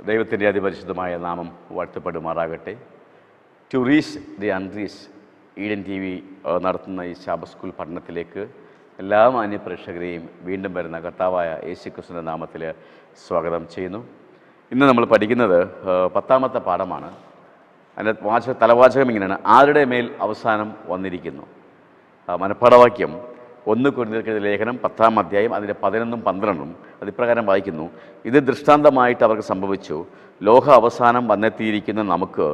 ദൈവത്തിൻ്റെ അതിപരിശുദ്ധമായ നാമം വാഴ്ത്തപ്പെടുമാറാകട്ടെ. To reach the unreach Eden TV നടത്തുന്ന ഈ ശാബത്ത് സ്കൂൾ പഠനത്തിലേക്ക് എല്ലാ മാന്യ പ്രേക്ഷകരെയും വീണ്ടും വരുന്ന കർത്താവായ യേശുക്രിസ്തുവിൻ്റെ നാമത്തിൽ സ്വാഗതം ചെയ്യുന്നു. ഇന്ന് നമ്മൾ പഠിക്കുന്നത് 10ാമത്തെ പാഠമാണ്. അതിൻ്റെ തലവാചകം ഇങ്ങനെയാണ്: ആരുടെ മേൽ അവസാനം വന്നിരിക്കുന്നു. മനഃപ്പാഠവാക്യം 1 കൊരിന്ത്യർക്കെഴുതിയ ലേഖനം 10ാം അധ്യായം അതിൻ്റെ 11ഉം 12ഉം അതിപ്രകാരം വായിക്കുന്നു: ഇത് ദൃഷ്ടാന്തമായിട്ട് അവർക്ക് സംഭവിച്ചു. ലോക അവസാനം വന്നെത്തിയിരിക്കുന്ന നമുക്ക്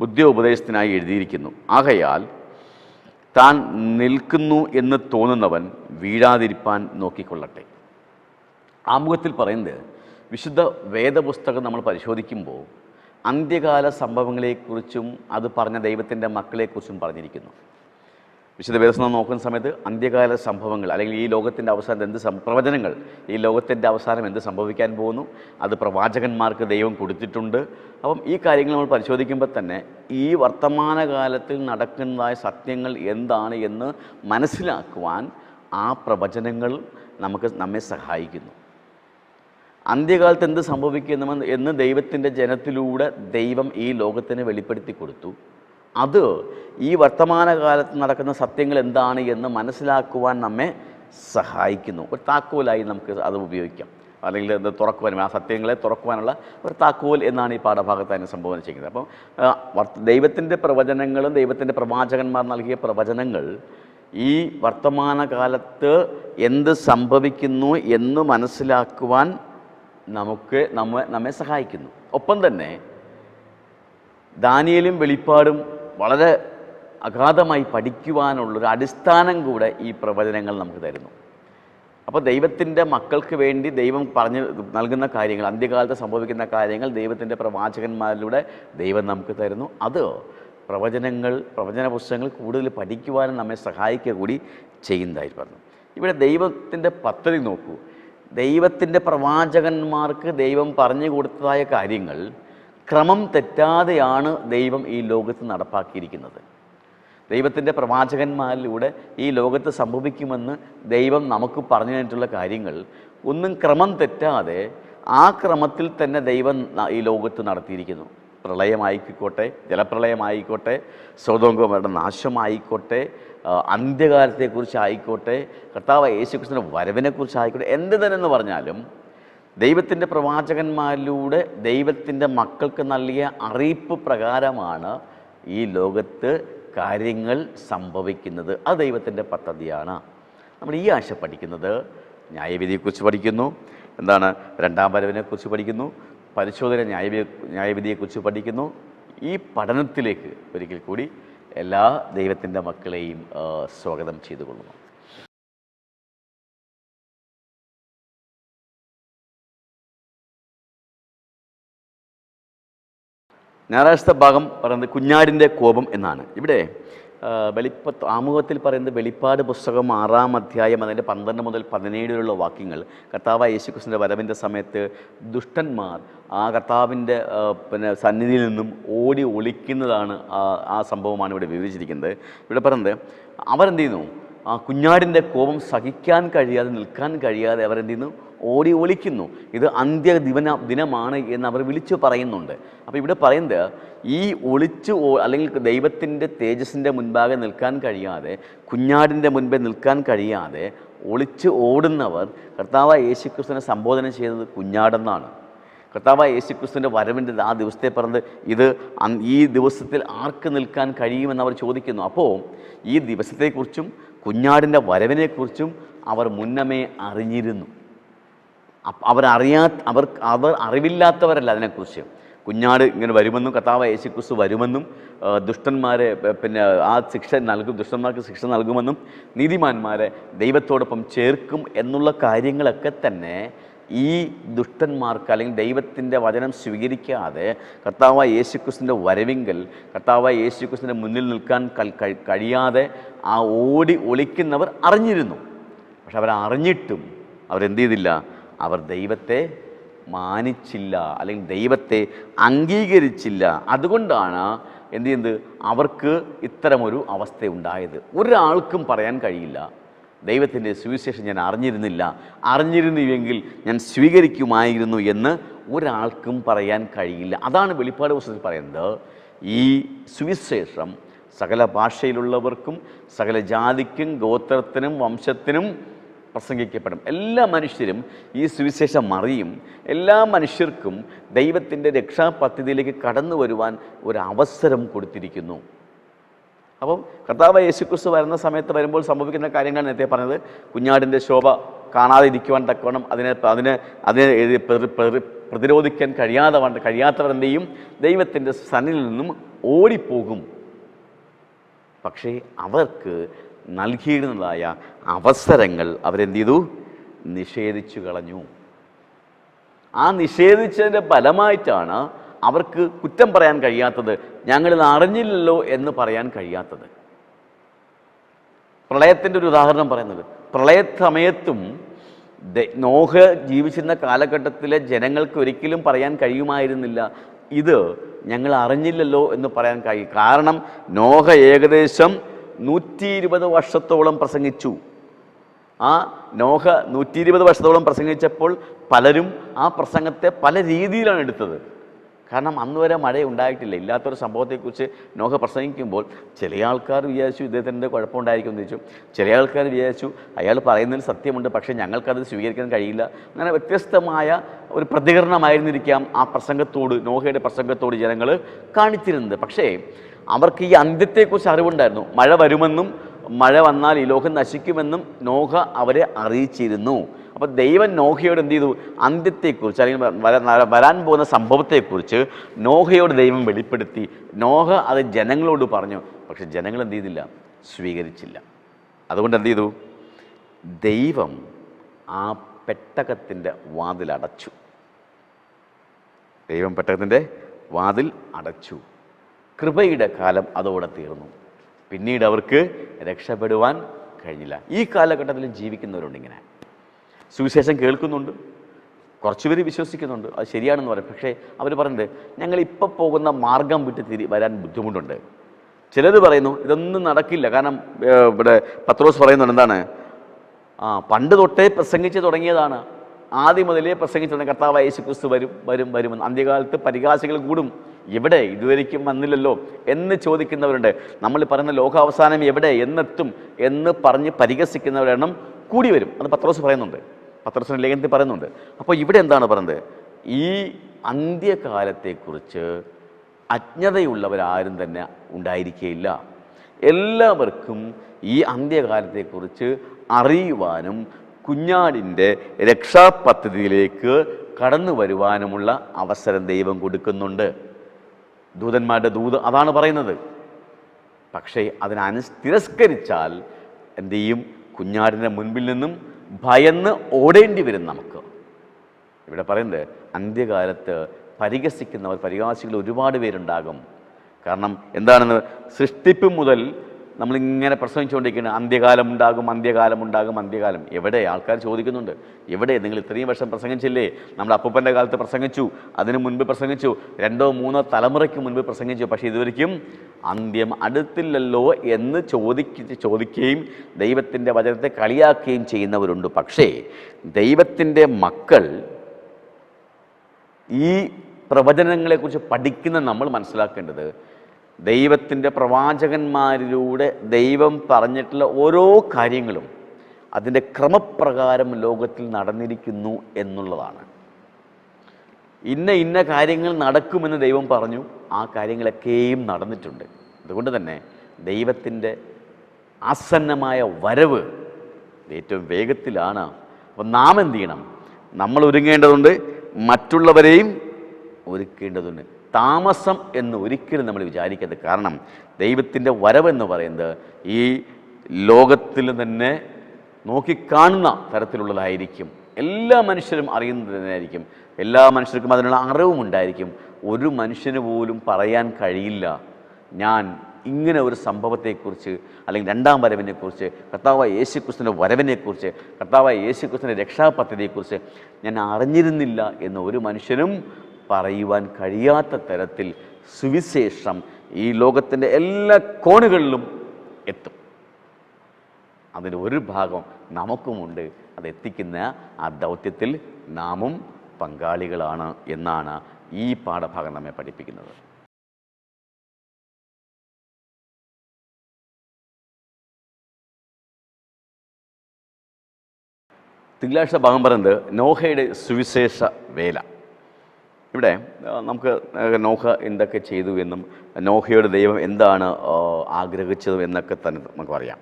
ബുദ്ധി ഉപദേശത്തിനായി എഴുതിയിരിക്കുന്നു. ആകയാൽ താൻ നിൽക്കുന്നു എന്ന് തോന്നുന്നവൻ വീഴാതിരിപ്പാൻ നോക്കിക്കൊള്ളട്ടെ. ആമുഖത്തിൽ പറയുന്നത്, വിശുദ്ധ വേദപുസ്തകം നമ്മൾ പരിശോധിക്കുമ്പോൾ അന്ത്യകാല സംഭവങ്ങളെക്കുറിച്ചും അത് പറഞ്ഞ ദൈവത്തിൻ്റെ മക്കളെക്കുറിച്ചും പറഞ്ഞിരിക്കുന്നു. വിശുദ്ധ വേദപുസ്തകം നോക്കുന്ന സമയത്ത് അന്ത്യകാല സംഭവങ്ങൾ അല്ലെങ്കിൽ ഈ ലോകത്തിൻ്റെ അവസാനം പ്രവചനങ്ങൾ, ഈ ലോകത്തിൻ്റെ അവസാനം എന്ത് സംഭവിക്കാൻ പോകുന്നു, അത് പ്രവാചകന്മാർക്ക് ദൈവം കൊടുത്തിട്ടുണ്ട്. അപ്പം ഈ കാര്യങ്ങൾ നമ്മൾ പരിശോധിക്കുമ്പോൾ തന്നെ ഈ വർത്തമാനകാലത്തിൽ നടക്കുന്നതായ സത്യങ്ങൾ എന്താണ് എന്ന് മനസ്സിലാക്കുവാൻ ആ പ്രവചനങ്ങൾ നമ്മെ സഹായിക്കുന്നു. അന്ത്യകാലത്ത് എന്ത് സംഭവിക്കുന്നു എന്ന് ദൈവത്തിൻ്റെ ജനത്തിലൂടെ ദൈവം ഈ ലോകത്തിന് വെളിപ്പെടുത്തി കൊടുത്തു. അത് ഈ വർത്തമാനകാലത്ത് നടക്കുന്ന സത്യങ്ങൾ എന്താണ് എന്ന് മനസ്സിലാക്കുവാൻ നമ്മെ സഹായിക്കുന്നു. ഒരു താക്കോലായി നമുക്ക് അത് ഉപയോഗിക്കാം, അല്ലെങ്കിൽ അത് തുറക്കുവാനും ആ സത്യങ്ങളെ തുറക്കുവാനുള്ള ഒരു താക്കോൽ എന്നാണ് ഈ പാഠഭാഗത്ത് അതിനെ സംബോധന ചെയ്യുന്നത്. അപ്പം ദൈവത്തിൻ്റെ പ്രവചനങ്ങളും ദൈവത്തിൻ്റെ പ്രവാചകന്മാർ നൽകിയ പ്രവചനങ്ങൾ ഈ വർത്തമാനകാലത്ത് എന്ത് സംഭവിക്കുന്നു എന്ന് മനസ്സിലാക്കുവാൻ നമ്മെ സഹായിക്കുന്നു. ഒപ്പം തന്നെ ദാനിയേലും വെളിപ്പാടും വളരെ അഗാധമായി പഠിക്കുവാനുള്ളൊരു അടിസ്ഥാനം കൂടെ ഈ പ്രവചനങ്ങൾ നമുക്ക് തരുന്നു. അപ്പോൾ ദൈവത്തിൻ്റെ മക്കൾക്ക് വേണ്ടി ദൈവം പറഞ്ഞു നൽകുന്ന കാര്യങ്ങൾ, അന്ത്യകാലത്ത് സംഭവിക്കുന്ന കാര്യങ്ങൾ ദൈവത്തിൻ്റെ പ്രവാചകന്മാരിലൂടെ ദൈവം നമുക്ക് തരുന്നു. അത് പ്രവചന പുസ്തകങ്ങൾ കൂടുതൽ പഠിക്കുവാനും നമ്മെ സഹായിക്കുക കൂടി ചെയ്യുന്നതായി പറഞ്ഞു. ഇവിടെ ദൈവത്തിൻ്റെ പദ്ധതി നോക്കൂ. ദൈവത്തിൻ്റെ പ്രവാചകന്മാർക്ക് ദൈവം പറഞ്ഞു കൊടുത്തതായ കാര്യങ്ങൾ ക്രമം തെറ്റാതെയാണ് ദൈവം ഈ ലോകത്ത് നടപ്പാക്കിയിരിക്കുന്നത്. ദൈവത്തിൻ്റെ പ്രവാചകന്മാരിലൂടെ ഈ ലോകത്ത് സംഭവിക്കുമെന്ന് ദൈവം നമുക്ക് പറഞ്ഞു തന്നിട്ടുള്ള കാര്യങ്ങൾ ഒന്നും ക്രമം തെറ്റാതെ ആ ക്രമത്തിൽ തന്നെ ദൈവം ഈ ലോകത്ത് നടത്തിയിരിക്കുന്നു. പ്രളയമായിക്കോട്ടെ, ജലപ്രളയമായിക്കോട്ടെ, സൊദോം ഗൊമോറയുടെ നാശമായിക്കോട്ടെ, അന്ത്യകാലത്തെക്കുറിച്ചായിക്കോട്ടെ, കർത്താവ് യേശുക്രിസ്തുവിൻ്റെ വരവിനെക്കുറിച്ചായിക്കോട്ടെ, എന്ത് തന്നെയെന്ന് പറഞ്ഞാലും ദൈവത്തിൻ്റെ പ്രവാചകന്മാരിലൂടെ ദൈവത്തിൻ്റെ മക്കൾക്ക് നൽകിയ അറിയിപ്പ് പ്രകാരമാണ് ഈ ലോകത്ത് കാര്യങ്ങൾ സംഭവിക്കുന്നത്. അത് ദൈവത്തിൻ്റെ പദ്ധതിയാണ്. നമ്മൾ ഈ ആഴ്ച പഠിക്കുന്നത് ന്യായവിധിയെക്കുറിച്ച് പഠിക്കുന്നു. എന്താണ്? 2ാം വരവിനെക്കുറിച്ച് പഠിക്കുന്നു. പരിശോധന ന്യായവിധിയെക്കുറിച്ച് പഠിക്കുന്നു. ഈ പഠനത്തിലേക്ക് ഒരിക്കൽ കൂടി എല്ലാ ദൈവത്തിൻ്റെ മക്കളെയും സ്വാഗതം ചെയ്തുകൊള്ളുന്നു. ഞായറാഴ്ചത്തെ ഭാഗം പറയുന്നത് കുഞ്ഞാടിൻ്റെ കോപം എന്നാണ്. ഇവിടെ ആമുഖത്തിൽ പറയുന്നത് വെളിപ്പാട് പുസ്തകം 6ാം അധ്യായം അതിൻ്റെ 12 മുതൽ 17 വാക്യങ്ങൾ കർത്താവായ യേശുക്രിസ്തുവിൻ്റെ വരവിൻ്റെ സമയത്ത് ദുഷ്ടന്മാർ ആ കർത്താവിൻ്റെ സന്നിധിയിൽ നിന്നും ഓടി ഒളിക്കുന്നതാണ്. ആ സംഭവമാണ് ഇവിടെ വിവരിച്ചിരിക്കുന്നത്. ഇവിടെ പറയുന്നത് അവരെന്ത് ചെയ്യുന്നു? ആ കുഞ്ഞാടിൻ്റെ കോപം സഹിക്കാൻ കഴിയാതെ, നിൽക്കാൻ കഴിയാതെ അവരെന്ത് ചെയ്യുന്നു? ഓടി ഒളിക്കുന്നു. ഇത് ദിനമാണ് എന്ന് അവർ വിളിച്ചു പറയുന്നുണ്ട്. അപ്പോൾ ഇവിടെ പറയുന്നത് ഈ അല്ലെങ്കിൽ ദൈവത്തിൻ്റെ തേജസ്സിൻ്റെ മുൻപാകെ നിൽക്കാൻ കഴിയാതെ, കുഞ്ഞാടിൻ്റെ മുൻപേ നിൽക്കാൻ കഴിയാതെ ഒളിച്ച് ഓടുന്നവർ കർത്താവായ യേശുക്രിസ്തുവിനെ സംബോധന ചെയ്തത് കുഞ്ഞാടെന്നാണ്. കർത്താവായ യേശുക്രിസ്തുവിൻ്റെ വരവിൻ്റെ ആ ദിവസത്തെ പറഞ്ഞത് ഈ ദിവസത്തിൽ ആർക്ക് നിൽക്കാൻ കഴിയുമെന്ന് അവർ ചോദിക്കുന്നു. അപ്പോൾ ഈ ദിവസത്തെക്കുറിച്ചും കുഞ്ഞാടിൻ്റെ വരവിനെക്കുറിച്ചും അവർ മുന്നമേ അറിഞ്ഞിരുന്നു. അവർ അറിവില്ലാത്തവരല്ല അതിനെക്കുറിച്ച്. കുഞ്ഞാട് ഇങ്ങനെ വരുമെന്നും കർത്താവായ യേശുക്രിസ്തു വരുമെന്നും ദുഷ്ടന്മാരെ ദുഷ്ടന്മാർക്ക് ശിക്ഷ നൽകുമെന്നും നീതിമാന്മാരെ ദൈവത്തോടൊപ്പം ചേർക്കും എന്നുള്ള കാര്യങ്ങളൊക്കെ തന്നെ ഈ ദുഷ്ടന്മാർക്ക്, അല്ലെങ്കിൽ ദൈവത്തിൻ്റെ വചനം സ്വീകരിക്കാതെ കർത്താവായ യേശുക്രിസ്തുവിൻ്റെ വരവിങ്കൽ കർത്താവായ യേശുക്രിസ്തുവിൻ്റെ മുന്നിൽ നിൽക്കാൻ കഴിയാതെ ആ ഓടി ഒളിക്കുന്നവർ അറിഞ്ഞിരുന്നു. പക്ഷെ അവരറിഞ്ഞിട്ടും അവരെന്ത് ചെയ്തില്ല? അവർ ദൈവത്തെ മാനിച്ചില്ല, അല്ലെങ്കിൽ ദൈവത്തെ അംഗീകരിച്ചില്ല. അതുകൊണ്ടാണ് എന്ത് ചെയ്യുന്നത്? അവർക്ക് ഇത്തരമൊരു അവസ്ഥ ഉണ്ടായത്. ഒരാൾക്കും പറയാൻ കഴിയില്ല ദൈവത്തിൻ്റെ സുവിശേഷം ഞാൻ അറിഞ്ഞിരുന്നിരുന്നുവെങ്കിൽ ഞാൻ സ്വീകരിക്കുമായിരുന്നു എന്ന് ഒരാൾക്കും പറയാൻ കഴിയില്ല. അതാണ് വെളിപ്പാട് പുസ്തകത്തിൽ പറയുന്നത്. ഈ സുവിശേഷം സകല ഭാഷയിലുള്ളവർക്കും സകല ജാതിക്കും ഗോത്രത്തിനും വംശത്തിനും പ്രസംഗിക്കപ്പെടും. എല്ലാ മനുഷ്യരും ഈ സുവിശേഷം അറിയും. എല്ലാ മനുഷ്യർക്കും ദൈവത്തിൻ്റെ രക്ഷാപദ്ധതിയിലേക്ക് കടന്നു വരുവാൻ ഒരു അവസരം കൊടുത്തിരിക്കുന്നു. അപ്പം കർത്താവ് യേശുക്രിസ്തു വരുന്ന സമയത്ത് വരുമ്പോൾ സംഭവിക്കുന്ന കാര്യങ്ങൾ നേരത്തെ പറഞ്ഞത്, കുഞ്ഞാടിൻ്റെ ശോഭ കാണാതിരിക്കുവാൻ തക്കവണ്ണം അതിനെ പ്രതിരോധിക്കാൻ കഴിയാത്തവരെന്ത് ചെയ്യും? ദൈവത്തിൻ്റെ സന്നിധിയിൽ നിന്നും ഓടിപ്പോകും. പക്ഷേ അവർക്ക് നൽകിയിരുന്നതായ അവസരങ്ങൾ അവരെന്ത് ചെയ്തു? നിഷേധിച്ചു കളഞ്ഞു. ആ നിഷേധിച്ചതിൻ്റെ ഫലമായിട്ടാണ് അവർക്ക് കുറ്റം പറയാൻ കഴിയാത്തത്, ഞങ്ങളിത് അറിഞ്ഞില്ലല്ലോ എന്ന് പറയാൻ കഴിയാത്തത്. പ്രളയത്തിൻ്റെ ഒരു ഉദാഹരണം പറയുന്നത്, പ്രളയ സമയത്തും നോഹ ജീവിച്ചിരുന്ന കാലഘട്ടത്തിലെ ജനങ്ങൾക്ക് ഒരിക്കലും പറയാൻ കഴിയുമായിരുന്നില്ല, ഇത് ഞങ്ങൾ അറിഞ്ഞില്ലല്ലോ എന്ന് പറയാൻ കഴിയും. കാരണം നോഹ ഏകദേശം 120 വർഷത്തോളം പ്രസംഗിച്ചു. ആ നോഹ 120 വർഷത്തോളം പ്രസംഗിച്ചപ്പോൾ പലരും ആ പ്രസംഗത്തെ പല രീതിയിലാണ് എടുത്തത്. കാരണം അന്ന് വരെ മഴ ഉണ്ടായിട്ടില്ല. ഇല്ലാത്തൊരു സംഭവത്തെക്കുറിച്ച് നോഹ പ്രസംഗിക്കുമ്പോൾ ചില ആൾക്കാർ വിചാരിച്ചു ഇദ്ദേഹത്തിൻ്റെ കുഴപ്പമുണ്ടായിരിക്കും എന്ന് ചോദിച്ചു. ചില ആൾക്കാർ വിചാരിച്ചു അയാൾ പറയുന്നതിൽ സത്യമുണ്ട്, പക്ഷേ ഞങ്ങൾക്കത് സ്വീകരിക്കാൻ കഴിയില്ല. അങ്ങനെ വ്യത്യസ്തമായ ഒരു പ്രതികരണമായിരുന്നിരിക്കാം ആ പ്രസംഗത്തോട്, നോഹയുടെ പ്രസംഗത്തോട് ജനങ്ങൾ കാണിച്ചിരുന്നത്. പക്ഷേ അവർക്ക് ഈ അന്ത്യത്തെക്കുറിച്ച് അറിവുണ്ടായിരുന്നു. മഴ വരുമെന്നും മഴ വന്നാൽ ഈ ലോകം നശിക്കുമെന്നും നോഹ അവരെ അറിയിച്ചിരുന്നു. അപ്പോൾ ദൈവം നോഹയോട് എന്ത് ചെയ്തു? അന്ത്യത്തെക്കുറിച്ച് അല്ലെങ്കിൽ വരാൻ പോകുന്ന സംഭവത്തെക്കുറിച്ച് നോഹയോട് ദൈവം വെളിപ്പെടുത്തി. നോഹ അത് ജനങ്ങളോട് പറഞ്ഞു. പക്ഷെ ജനങ്ങൾ എന്ത് ചെയ്തില്ല? സ്വീകരിച്ചില്ല. അതുകൊണ്ട് എന്ത് ചെയ്തു? ദൈവം ആ പെട്ടകത്തിൻ്റെ വാതിൽ അടച്ചു. ദൈവം പെട്ടകത്തിൻ്റെ വാതിൽ അടച്ചു. കൃപയുടെ കാലം അതോടെ തീർന്നു. പിന്നീട് അവർക്ക് രക്ഷപ്പെടുവാൻ കഴിഞ്ഞില്ല. ഈ കാലഘട്ടത്തിൽ ജീവിക്കുന്നവരുണ്ട്. ഇങ്ങനെ സുവിശേഷം കേൾക്കുന്നുണ്ട്, കുറച്ചുപേര് വിശ്വസിക്കുന്നുണ്ട്, അത് ശരിയാണെന്ന് പറയും. പക്ഷേ അവർ പറയുന്നത് ഞങ്ങളിപ്പോൾ പോകുന്ന മാർഗം വിട്ട് വരാൻ ബുദ്ധിമുട്ടുണ്ട്. ചിലർ പറയുന്നു ഇതൊന്നും നടക്കില്ല. കാരണം ഇവിടെ പത്രോസ് പറയുന്നുണ്ട്, എന്താണ്? പണ്ട് തൊട്ടേ പ്രസംഗിച്ച് തുടങ്ങിയതാണ്, ആദ്യം മുതലേ പ്രസംഗിച്ചു തുടങ്ങിയ കർത്താവായ യേശുക്രിസ്തു വരുമെന്ന്. അന്ത്യകാലത്ത് പരിഹാസികൾ കൂടും. എവിടെ? ഇതുവരെയ്ക്കും വന്നില്ലല്ലോ എന്ന് ചോദിക്കുന്നവരുണ്ട്. നമ്മൾ പറയുന്ന ലോകാവസാനം എവിടെ, എന്നെത്തും എന്ന് പറഞ്ഞ് പരിഹസിക്കുന്നവരുടെ എണ്ണം കൂടി വരും. അത് പത്രോസ് പറയുന്നുണ്ട്, പത്രോസിൻ്റെ ലേഖനത്തിൽ പറയുന്നുണ്ട്. അപ്പോൾ ഇവിടെ എന്താണ് പറയുന്നത്? ഈ അന്ത്യകാലത്തെക്കുറിച്ച് അജ്ഞതയുള്ളവരാരും തന്നെ ഉണ്ടായിരിക്കുകയില്ല. എല്ലാവർക്കും ഈ അന്ത്യകാലത്തെക്കുറിച്ച് അറിയുവാനും കുഞ്ഞാടിൻ്റെ രക്ഷാപദ്ധതിയിലേക്ക് കടന്നു വരുവാനുമുള്ള അവസരം ദൈവം കൊടുക്കുന്നുണ്ട്. ദൂതന്മാരുടെ ദൂത് അതാണ് പറയുന്നത്. പക്ഷേ തിരസ്കരിച്ചാൽ എന്തു ചെയ്യും? കുഞ്ഞാടിൻ്റെ മുൻപിൽ നിന്നും ഭയന്ന് ഓടേണ്ടി വരും നമുക്ക്. ഇവിടെ പറയുന്നത് അന്ത്യകാലത്ത് പരിഹാസികൾ ഒരുപാട് പേരുണ്ടാകും. കാരണം എന്താണെന്ന്, സൃഷ്ടിപ്പ് മുതൽ നമ്മളിങ്ങനെ പ്രസംഗിച്ചുകൊണ്ടിരിക്കുന്നത് അന്ത്യകാലം ഉണ്ടാകും, അന്ത്യകാലം ഉണ്ടാകും, അന്ത്യകാലം. എവിടെ? ആൾക്കാർ ചോദിക്കുന്നുണ്ട്, എവിടെ? നിങ്ങൾ ഇത്രയും വർഷം പ്രസംഗിച്ചില്ലേ? നമ്മുടെ അപ്പൂപ്പൻ്റെ കാലത്ത് പ്രസംഗിച്ചു, അതിനു മുൻപ് പ്രസംഗിച്ചു, 2 or 3 തലമുറയ്ക്ക് മുൻപ് പ്രസംഗിച്ചു, പക്ഷേ ഇതുവരെയ്ക്കും അന്ത്യം അടുത്തില്ലല്ലോ എന്ന് ചോദിക്കുകയും ദൈവത്തിൻ്റെ വചനത്തെ കളിയാക്കുകയും ചെയ്യുന്നവരുണ്ട്. പക്ഷേ ദൈവത്തിൻ്റെ മക്കൾ ഈ പ്രവചനങ്ങളെക്കുറിച്ച് പഠിക്കുന്ന നമ്മൾ മനസ്സിലാക്കേണ്ടത്, ദൈവത്തിൻ്റെ പ്രവാചകന്മാരിലൂടെ ദൈവം പറഞ്ഞിട്ടുള്ള ഓരോ കാര്യങ്ങളും അതിൻ്റെ ക്രമപ്രകാരം ലോകത്തിൽ നടന്നിരിക്കുന്നു എന്നുള്ളതാണ്. ഇന്ന കാര്യങ്ങൾ നടക്കുമെന്ന് ദൈവം പറഞ്ഞു, ആ കാര്യങ്ങളൊക്കെയും നടന്നിട്ടുണ്ട്. അതുകൊണ്ട് തന്നെ ദൈവത്തിൻ്റെ ആസന്നമായ വരവ് ഏറ്റവും വേഗത്തിലാണ്. അപ്പം നാം എന്ത് ചെയ്യണം? നമ്മൾ ഒരുങ്ങേണ്ടതുണ്ട്, മറ്റുള്ളവരെയും ഒരുക്കേണ്ടതുണ്ട്. താമസം എന്ന് ഒരിക്കലും നമ്മൾ വിചാരിക്കരുത്. കാരണം ദൈവത്തിൻ്റെ വരവെന്ന് പറയുന്നത് ഈ ലോകത്തിൽ തന്നെ നോക്കിക്കാണുന്ന തരത്തിലുള്ളതായിരിക്കും. എല്ലാ മനുഷ്യരും അറിയുന്നത് തന്നെയായിരിക്കും. എല്ലാ മനുഷ്യർക്കും അതിനുള്ള അറിവുമുണ്ടായിരിക്കും. ഒരു മനുഷ്യന് പോലും പറയാൻ കഴിയില്ല ഞാൻ ഇങ്ങനെ ഒരു സംഭവത്തെക്കുറിച്ച്, അല്ലെങ്കിൽ രണ്ടാം വരവിനെക്കുറിച്ച്, കർത്താവായ യേശുക്രിസ്തുവിൻ്റെ വരവിനെക്കുറിച്ച്, കർത്താവായ യേശുക്രിസ്തുവിൻ്റെ രക്ഷാപദ്ധതിയെക്കുറിച്ച് ഞാൻ അറിഞ്ഞിരുന്നില്ല എന്ന് ഒരു മനുഷ്യനും പറയുവാൻ കഴിയാത്ത തരത്തിൽ സുവിശേഷം ഈ ലോകത്തിൻ്റെ എല്ലാ കോണുകളിലും എത്തും. അതിൻ്റെ ഒരു ഭാഗം നമുക്കുമുണ്ട്. അത് എത്തിക്കുന്ന ആ ദൗത്യത്തിൽ നാമും പങ്കാളികളാണ് എന്നാണ് ഈ പാഠഭാഗം നമ്മെ പഠിപ്പിക്കുന്നത്. തിങ്കളാഴ്ച ഭാഗം പറയുന്നത് നോഹയുടെ സുവിശേഷ വേല. ഇവിടെ നമുക്ക് നോഹ എന്തൊക്കെ ചെയ്തു എന്നും നോഹയുടെ ദൈവം എന്താണ് ആഗ്രഹിച്ചതും എന്നൊക്കെ തന്നെ നമുക്ക് പറയാം.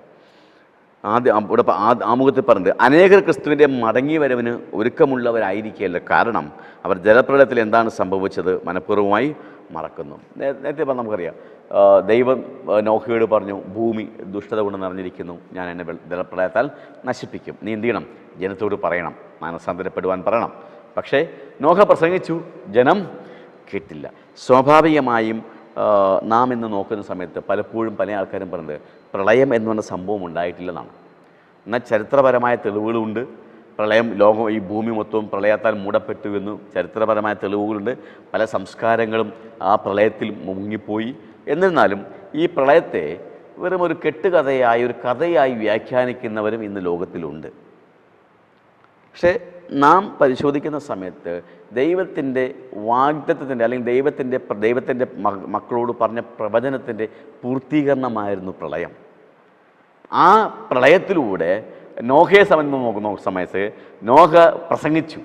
ഇവിടെ ആമുഖത്തിൽ പറഞ്ഞത് അനേകർ ക്രിസ്തുവിൻ്റെ മടങ്ങി വരവിന് ഒരുക്കമുള്ളവരായിരിക്കുകയല്ല, കാരണം അവർ ജലപ്രളയത്തിൽ എന്താണ് സംഭവിച്ചത് മനഃപൂർവ്വമായി മറക്കുന്നു. നേരത്തെ നമുക്കറിയാം, ദൈവം നോഹയോട് പറഞ്ഞു, ഭൂമി ദുഷ്ടത കൊണ്ട് നിറഞ്ഞിരിക്കുന്നു, ഞാൻ എന്നെ ജലപ്രളയത്താൽ നശിപ്പിക്കും, നീ എന്ത് ചെയ്യണം, ജനത്തോട് പറയണം, മാനസാന്തരപ്പെടുവാൻ പറയണം. പക്ഷേ നോഹ പ്രസംഗിച്ചു, ജനം കേട്ടില്ല. സ്വാഭാവികമായും നാം ഇന്ന് നോക്കുന്ന സമയത്ത് പലപ്പോഴും പല ആൾക്കാരും പറയുന്നത് പ്രളയം എന്ന് പറഞ്ഞ സംഭവം ഉണ്ടായിട്ടില്ലെന്നാണ്. എന്നാൽ ചരിത്രപരമായ തെളിവുകളുണ്ട്. പ്രളയം ഈ ഭൂമി മൊത്തവും പ്രളയത്താൽ മൂടപ്പെട്ടു എന്നും ചരിത്രപരമായ തെളിവുകളുണ്ട്. പല സംസ്കാരങ്ങളും ആ പ്രളയത്തിൽ മുങ്ങിപ്പോയി. എന്നിരുന്നാലും ഈ പ്രളയത്തെ വെറും ഒരു കെട്ടുകഥയായി, ഒരു കഥയായി വ്യാഖ്യാനിക്കുന്നവരും ഇന്ന് ലോകത്തിലുണ്ട്. പക്ഷേ നാം പരിശോധിക്കുന്ന സമയത്ത് ദൈവത്തിൻ്റെ വാഗ്ദത്തത്തിൻ്റെ അല്ലെങ്കിൽ ദൈവത്തിൻ്റെ മക്കളോട് പറഞ്ഞ പ്രവചനത്തിൻ്റെ പൂർത്തീകരണമായിരുന്നു പ്രളയം. ആ പ്രളയത്തിലൂടെ നോഹയെ സംബന്ധിച്ച് നോക്കുന്ന സമയത്ത് നോഹ പ്രസംഗിച്ചു.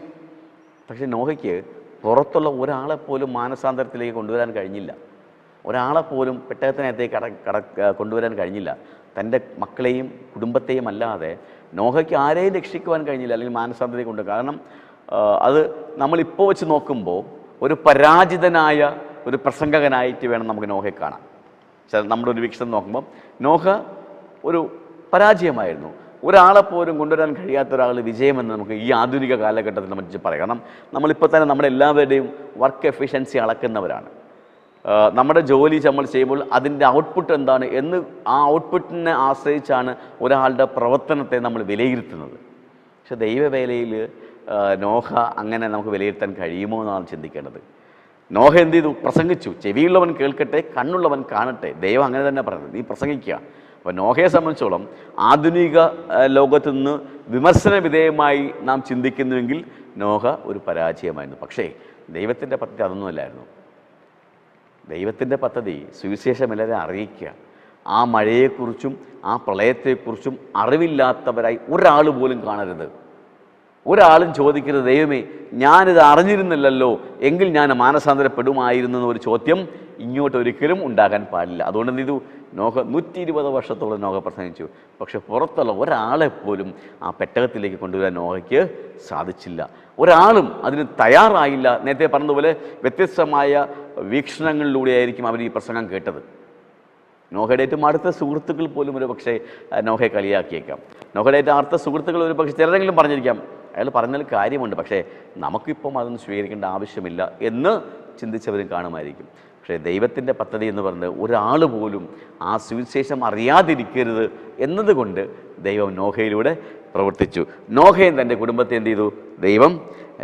പക്ഷേ നോഹയ്ക്ക് പുറത്തുള്ള ഒരാളെപ്പോലും മാനസാന്തരത്തിലേക്ക് കൊണ്ടുവരാൻ കഴിഞ്ഞില്ല. ഒരാളെപ്പോലും പെട്ടകത്തിനകത്തേക്ക് കൊണ്ടുവരാൻ കഴിഞ്ഞില്ല. തൻ്റെ മക്കളെയും കുടുംബത്തെയും അല്ലാതെ നോഹയ്ക്ക് ആരെയും രക്ഷിക്കുവാൻ കഴിഞ്ഞില്ല, അല്ലെങ്കിൽ മാനസാന്തരത്തേക്ക് കൊണ്ട്. കാരണം അത് നമ്മളിപ്പോൾ വെച്ച് നോക്കുമ്പോൾ ഒരു പരാജിതനായ ഒരു പ്രസംഗകനായിട്ട് വേണം നമുക്ക് നോഹയെ കാണാം. നമ്മുടെ ഒരു വീക്ഷണം നോക്കുമ്പോൾ നോഹ ഒരു പരാജയമായിരുന്നു. ഒരാളെപ്പോലും കൊണ്ടുവരാൻ കഴിയാത്ത ഒരാൾ വിജയമെന്ന് നമുക്ക് ഈ ആധുനിക കാലഘട്ടത്തിൽ നമ്മൾ പറയാം. കാരണം നമ്മളിപ്പോൾ തന്നെ നമ്മുടെ എല്ലാവരുടെയും വർക്ക് എഫിഷ്യൻസി അളക്കുന്നവരാണ്. നമ്മുടെ ജോലി നമ്മൾ ചെയ്യുമ്പോൾ അതിൻ്റെ ഔട്ട്പുട്ട് എന്താണ് എന്ന് ആ ഔട്ട്പുട്ടിനെ ആശ്രയിച്ചാണ് ഒരാളുടെ പ്രവർത്തനത്തെ നമ്മൾ വിലയിരുത്തുന്നത്. പക്ഷെ ദൈവവേലയിൽ നോഹ അങ്ങനെ നമുക്ക് വിലയിരുത്താൻ കഴിയുമോ എന്നാണ് ചിന്തിക്കേണ്ടത്. നോഹ എന്ത് ചെയ്തു? പ്രസംഗിച്ചു. ചെവിയുള്ളവൻ കേൾക്കട്ടെ, കണ്ണുള്ളവൻ കാണട്ടെ. ദൈവം അങ്ങനെ തന്നെ പറയുന്നത്, നീ പ്രസംഗിക്കുക. അപ്പോൾ നോഹയെ സംബന്ധിച്ചോളം ആധുനിക ലോകത്തു നിന്ന് വിമർശന വിധേയമായി നാം ചിന്തിക്കുന്നുവെങ്കിൽ നോഹ ഒരു പരാജയമായിരുന്നു. പക്ഷേ ദൈവത്തിൻ്റെ പദ്ധതി അതൊന്നുമല്ലായിരുന്നു. ദൈവത്തിൻ്റെ പദ്ധതി സുവിശേഷം എല്ലാവരെയും അറിയിക്കുക. ആ മഴയെക്കുറിച്ചും ആ പ്രളയത്തെക്കുറിച്ചും അറിവില്ലാത്തവരായി ഒരാൾ പോലും കാണരുത്. ഒരാളും ചോദിക്കരുത്, ദൈവമേ ഞാനിത് അറിഞ്ഞിരുന്നില്ലല്ലോ, എങ്കിൽ ഞാൻ മാനസാന്തരപ്പെടുമായിരുന്നു എന്നൊരു ചോദ്യം ഇങ്ങോട്ടൊരിക്കലും ഉണ്ടാകാൻ പാടില്ല. അതുകൊണ്ട് എന്ത് ചെയ്തു? നോഹ 120 വർഷത്തോളം നോഹ പ്രസംഗിച്ചു. പക്ഷെ പുറത്തുള്ള ഒരാളെപ്പോലും ആ പെട്ടകത്തിലേക്ക് കൊണ്ടുവരാൻ നോഹയ്ക്ക് സാധിച്ചില്ല. ഒരാളും അതിന് തയ്യാറായില്ല. നേരത്തെ പറഞ്ഞതുപോലെ വ്യത്യസ്തമായ വീക്ഷണങ്ങളിലൂടെയായിരിക്കും അവർ ഈ പ്രസംഗം കേട്ടത്. നോഹയുടെ ഏറ്റവും അടുത്ത സുഹൃത്തുക്കൾ പോലും ഒരു പക്ഷേ നോഹയെ കളിയാക്കിയേക്കാം. നോഹയുടെ ഏറ്റവും അടുത്ത സുഹൃത്തുക്കൾ ഒരു പക്ഷേ ചിലരെങ്കിലും പറഞ്ഞിരിക്കാം, അയാൾ പറഞ്ഞാൽ കാര്യമുണ്ട്, പക്ഷേ നമുക്കിപ്പം അതൊന്നും സ്വീകരിക്കേണ്ട ആവശ്യമില്ല എന്ന് ചിന്തിച്ചവരും കാണുമായിരിക്കും. പക്ഷേ ദൈവത്തിൻ്റെ പദ്ധതി എന്ന് പറയുന്നത് ഒരാൾ പോലും ആ സുവിശേഷം അറിയാതിരിക്കരുത് എന്നതുകൊണ്ട് ദൈവം നോഹയിലൂടെ പ്രവർത്തിച്ചു. നോഹയും തൻ്റെ കുടുംബത്തെ എന്ത് ചെയ്തു? ദൈവം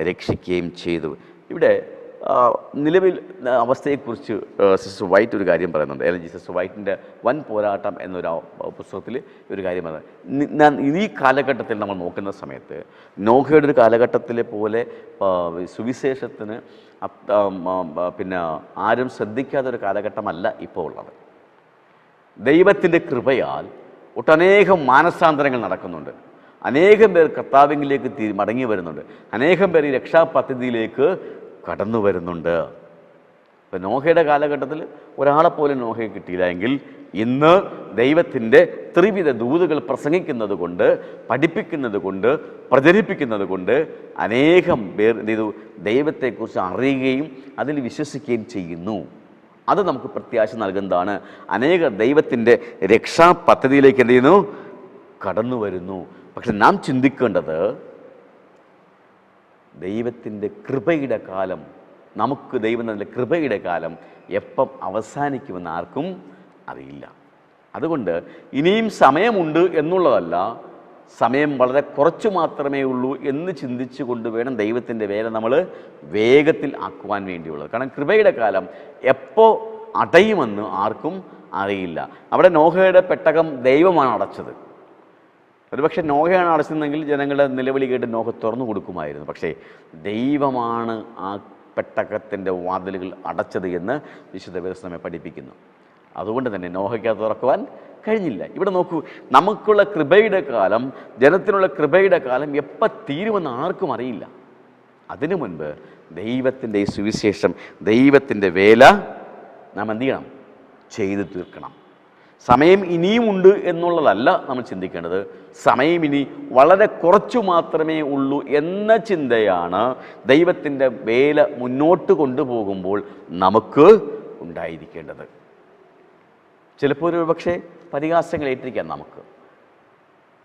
രക്ഷിക്കുകയും ചെയ്തു. ഇവിടെ നിലവിൽ അവസ്ഥയെക്കുറിച്ച് സിസ്റ്റർ വൈറ്റ് ഒരു കാര്യം പറയുന്നുണ്ട്. അല്ലെങ്കിൽ സിസ്റ്റർ വൈറ്റിൻ്റെ വൻ പോരാട്ടം എന്നൊരു പുസ്തകത്തിൽ ഒരു കാര്യം പറയുന്നത്, ഈ കാലഘട്ടത്തിൽ നമ്മൾ നോക്കുന്ന സമയത്ത് നോഹയുടെ ഒരു കാലഘട്ടത്തിലെ പോലെ സുവിശേഷത്തിന് പിന്നെ ആരും ശ്രദ്ധിക്കാത്തൊരു കാലഘട്ടമല്ല ഇപ്പോൾ ഉള്ളത്. ദൈവത്തിൻ്റെ കൃപയാൽ ഒട്ടനേകം മാനസാന്തരങ്ങൾ നടക്കുന്നുണ്ട്. അനേകം പേർ കർത്താവിലേക്ക് മടങ്ങി വരുന്നുണ്ട്. അനേകം പേർ ഈ രക്ഷാപദ്ധതിയിലേക്ക് കടന്നു വരുന്നുണ്ട്. ഇപ്പം നോഹയുടെ കാലഘട്ടത്തിൽ ഒരാളെപ്പോലും നോഹയെ കിട്ടിയില്ല എങ്കിൽ ഇന്ന് ദൈവത്തിൻ്റെ ത്രിവിധ ദൂതുകൾ പ്രസംഗിക്കുന്നത് കൊണ്ട്, പഠിപ്പിക്കുന്നത് കൊണ്ട്, പ്രചരിപ്പിക്കുന്നത് കൊണ്ട് അനേകം പേർ എന്ത് ചെയ്തു? ദൈവത്തെക്കുറിച്ച് അറിയുകയും അതിൽ വിശ്വസിക്കുകയും ചെയ്യുന്നു. അത് നമുക്ക് പ്രത്യാശ നൽകുന്നതാണ്. അനേക ദൈവത്തിൻ്റെ രക്ഷാ പദ്ധതിയിലേക്ക് എന്ത് ചെയ്യുന്നു? കടന്നു വരുന്നു. പക്ഷെ നാം ചിന്തിക്കേണ്ടത് ദൈവത്തിൻ്റെ കൃപയുടെ കാലം, നമുക്ക് ദൈവം നല്ല കൃപയുടെ കാലം എപ്പം അവസാനിക്കുമെന്ന് ആർക്കും അറിയില്ല. അതുകൊണ്ട് ഇനിയും സമയമുണ്ട് എന്നുള്ളതല്ല, സമയം വളരെ കുറച്ച് മാത്രമേ ഉള്ളൂ എന്ന് ചിന്തിച്ചു കൊണ്ട് വേണം ദൈവത്തിൻ്റെ വേല നമ്മൾ വേഗത്തിൽ ആക്കുവാൻ വേണ്ടിയുള്ളത്. കാരണം കൃപയുടെ കാലം എപ്പോൾ അടയുമെന്ന് ആർക്കും അറിയില്ല. അവിടെ നോഹയുടെ പെട്ടകം ദൈവമാണ് അടച്ചത്. ഒരുപക്ഷെ നോഹയാണ് അടച്ചിരുന്നെങ്കിൽ ജനങ്ങളുടെ നിലവിളി കേട്ട് നോഹ തുറന്നു കൊടുക്കുമായിരുന്നു. പക്ഷേ ദൈവമാണ് ആ പെട്ടകത്തിൻ്റെ വാതിലുകൾ അടച്ചത് എന്ന് വിശുദ്ധ വേദപുസ്തകം നമ്മെ പഠിപ്പിക്കുന്നു. അതുകൊണ്ട് തന്നെ നോഹയ്ക്ക് അത് തുറക്കുവാൻ കഴിഞ്ഞില്ല. ഇവിടെ നോക്കൂ, നമുക്കുള്ള കൃപയുടെ കാലം, ജനത്തിനുള്ള കൃപയുടെ കാലം എപ്പോൾ തീരുമെന്ന് ആർക്കും അറിയില്ല. അതിനു മുൻപ് ദൈവത്തിൻ്റെ ഈ സുവിശേഷം, ദൈവത്തിൻ്റെ വേല നാം എന്ത് ചെയ്യണം? ചെയ്തു തീർക്കണം. സമയം ഇനിയും ഉണ്ട് എന്നുള്ളതല്ല നമ്മൾ ചിന്തിക്കേണ്ടത്. സമയം ഇനി വളരെ കുറച്ചു മാത്രമേ ഉള്ളൂ എന്ന ചിന്തയാണ് ദൈവത്തിൻ്റെ വേല മുന്നോട്ട് കൊണ്ടുപോകുമ്പോൾ നമുക്ക് ഉണ്ടായിരിക്കേണ്ടത്. ചിലപ്പോൾ ഒരു പക്ഷേ പരിഹാസങ്ങൾ ഏറ്റിരിക്കാം, നമുക്ക്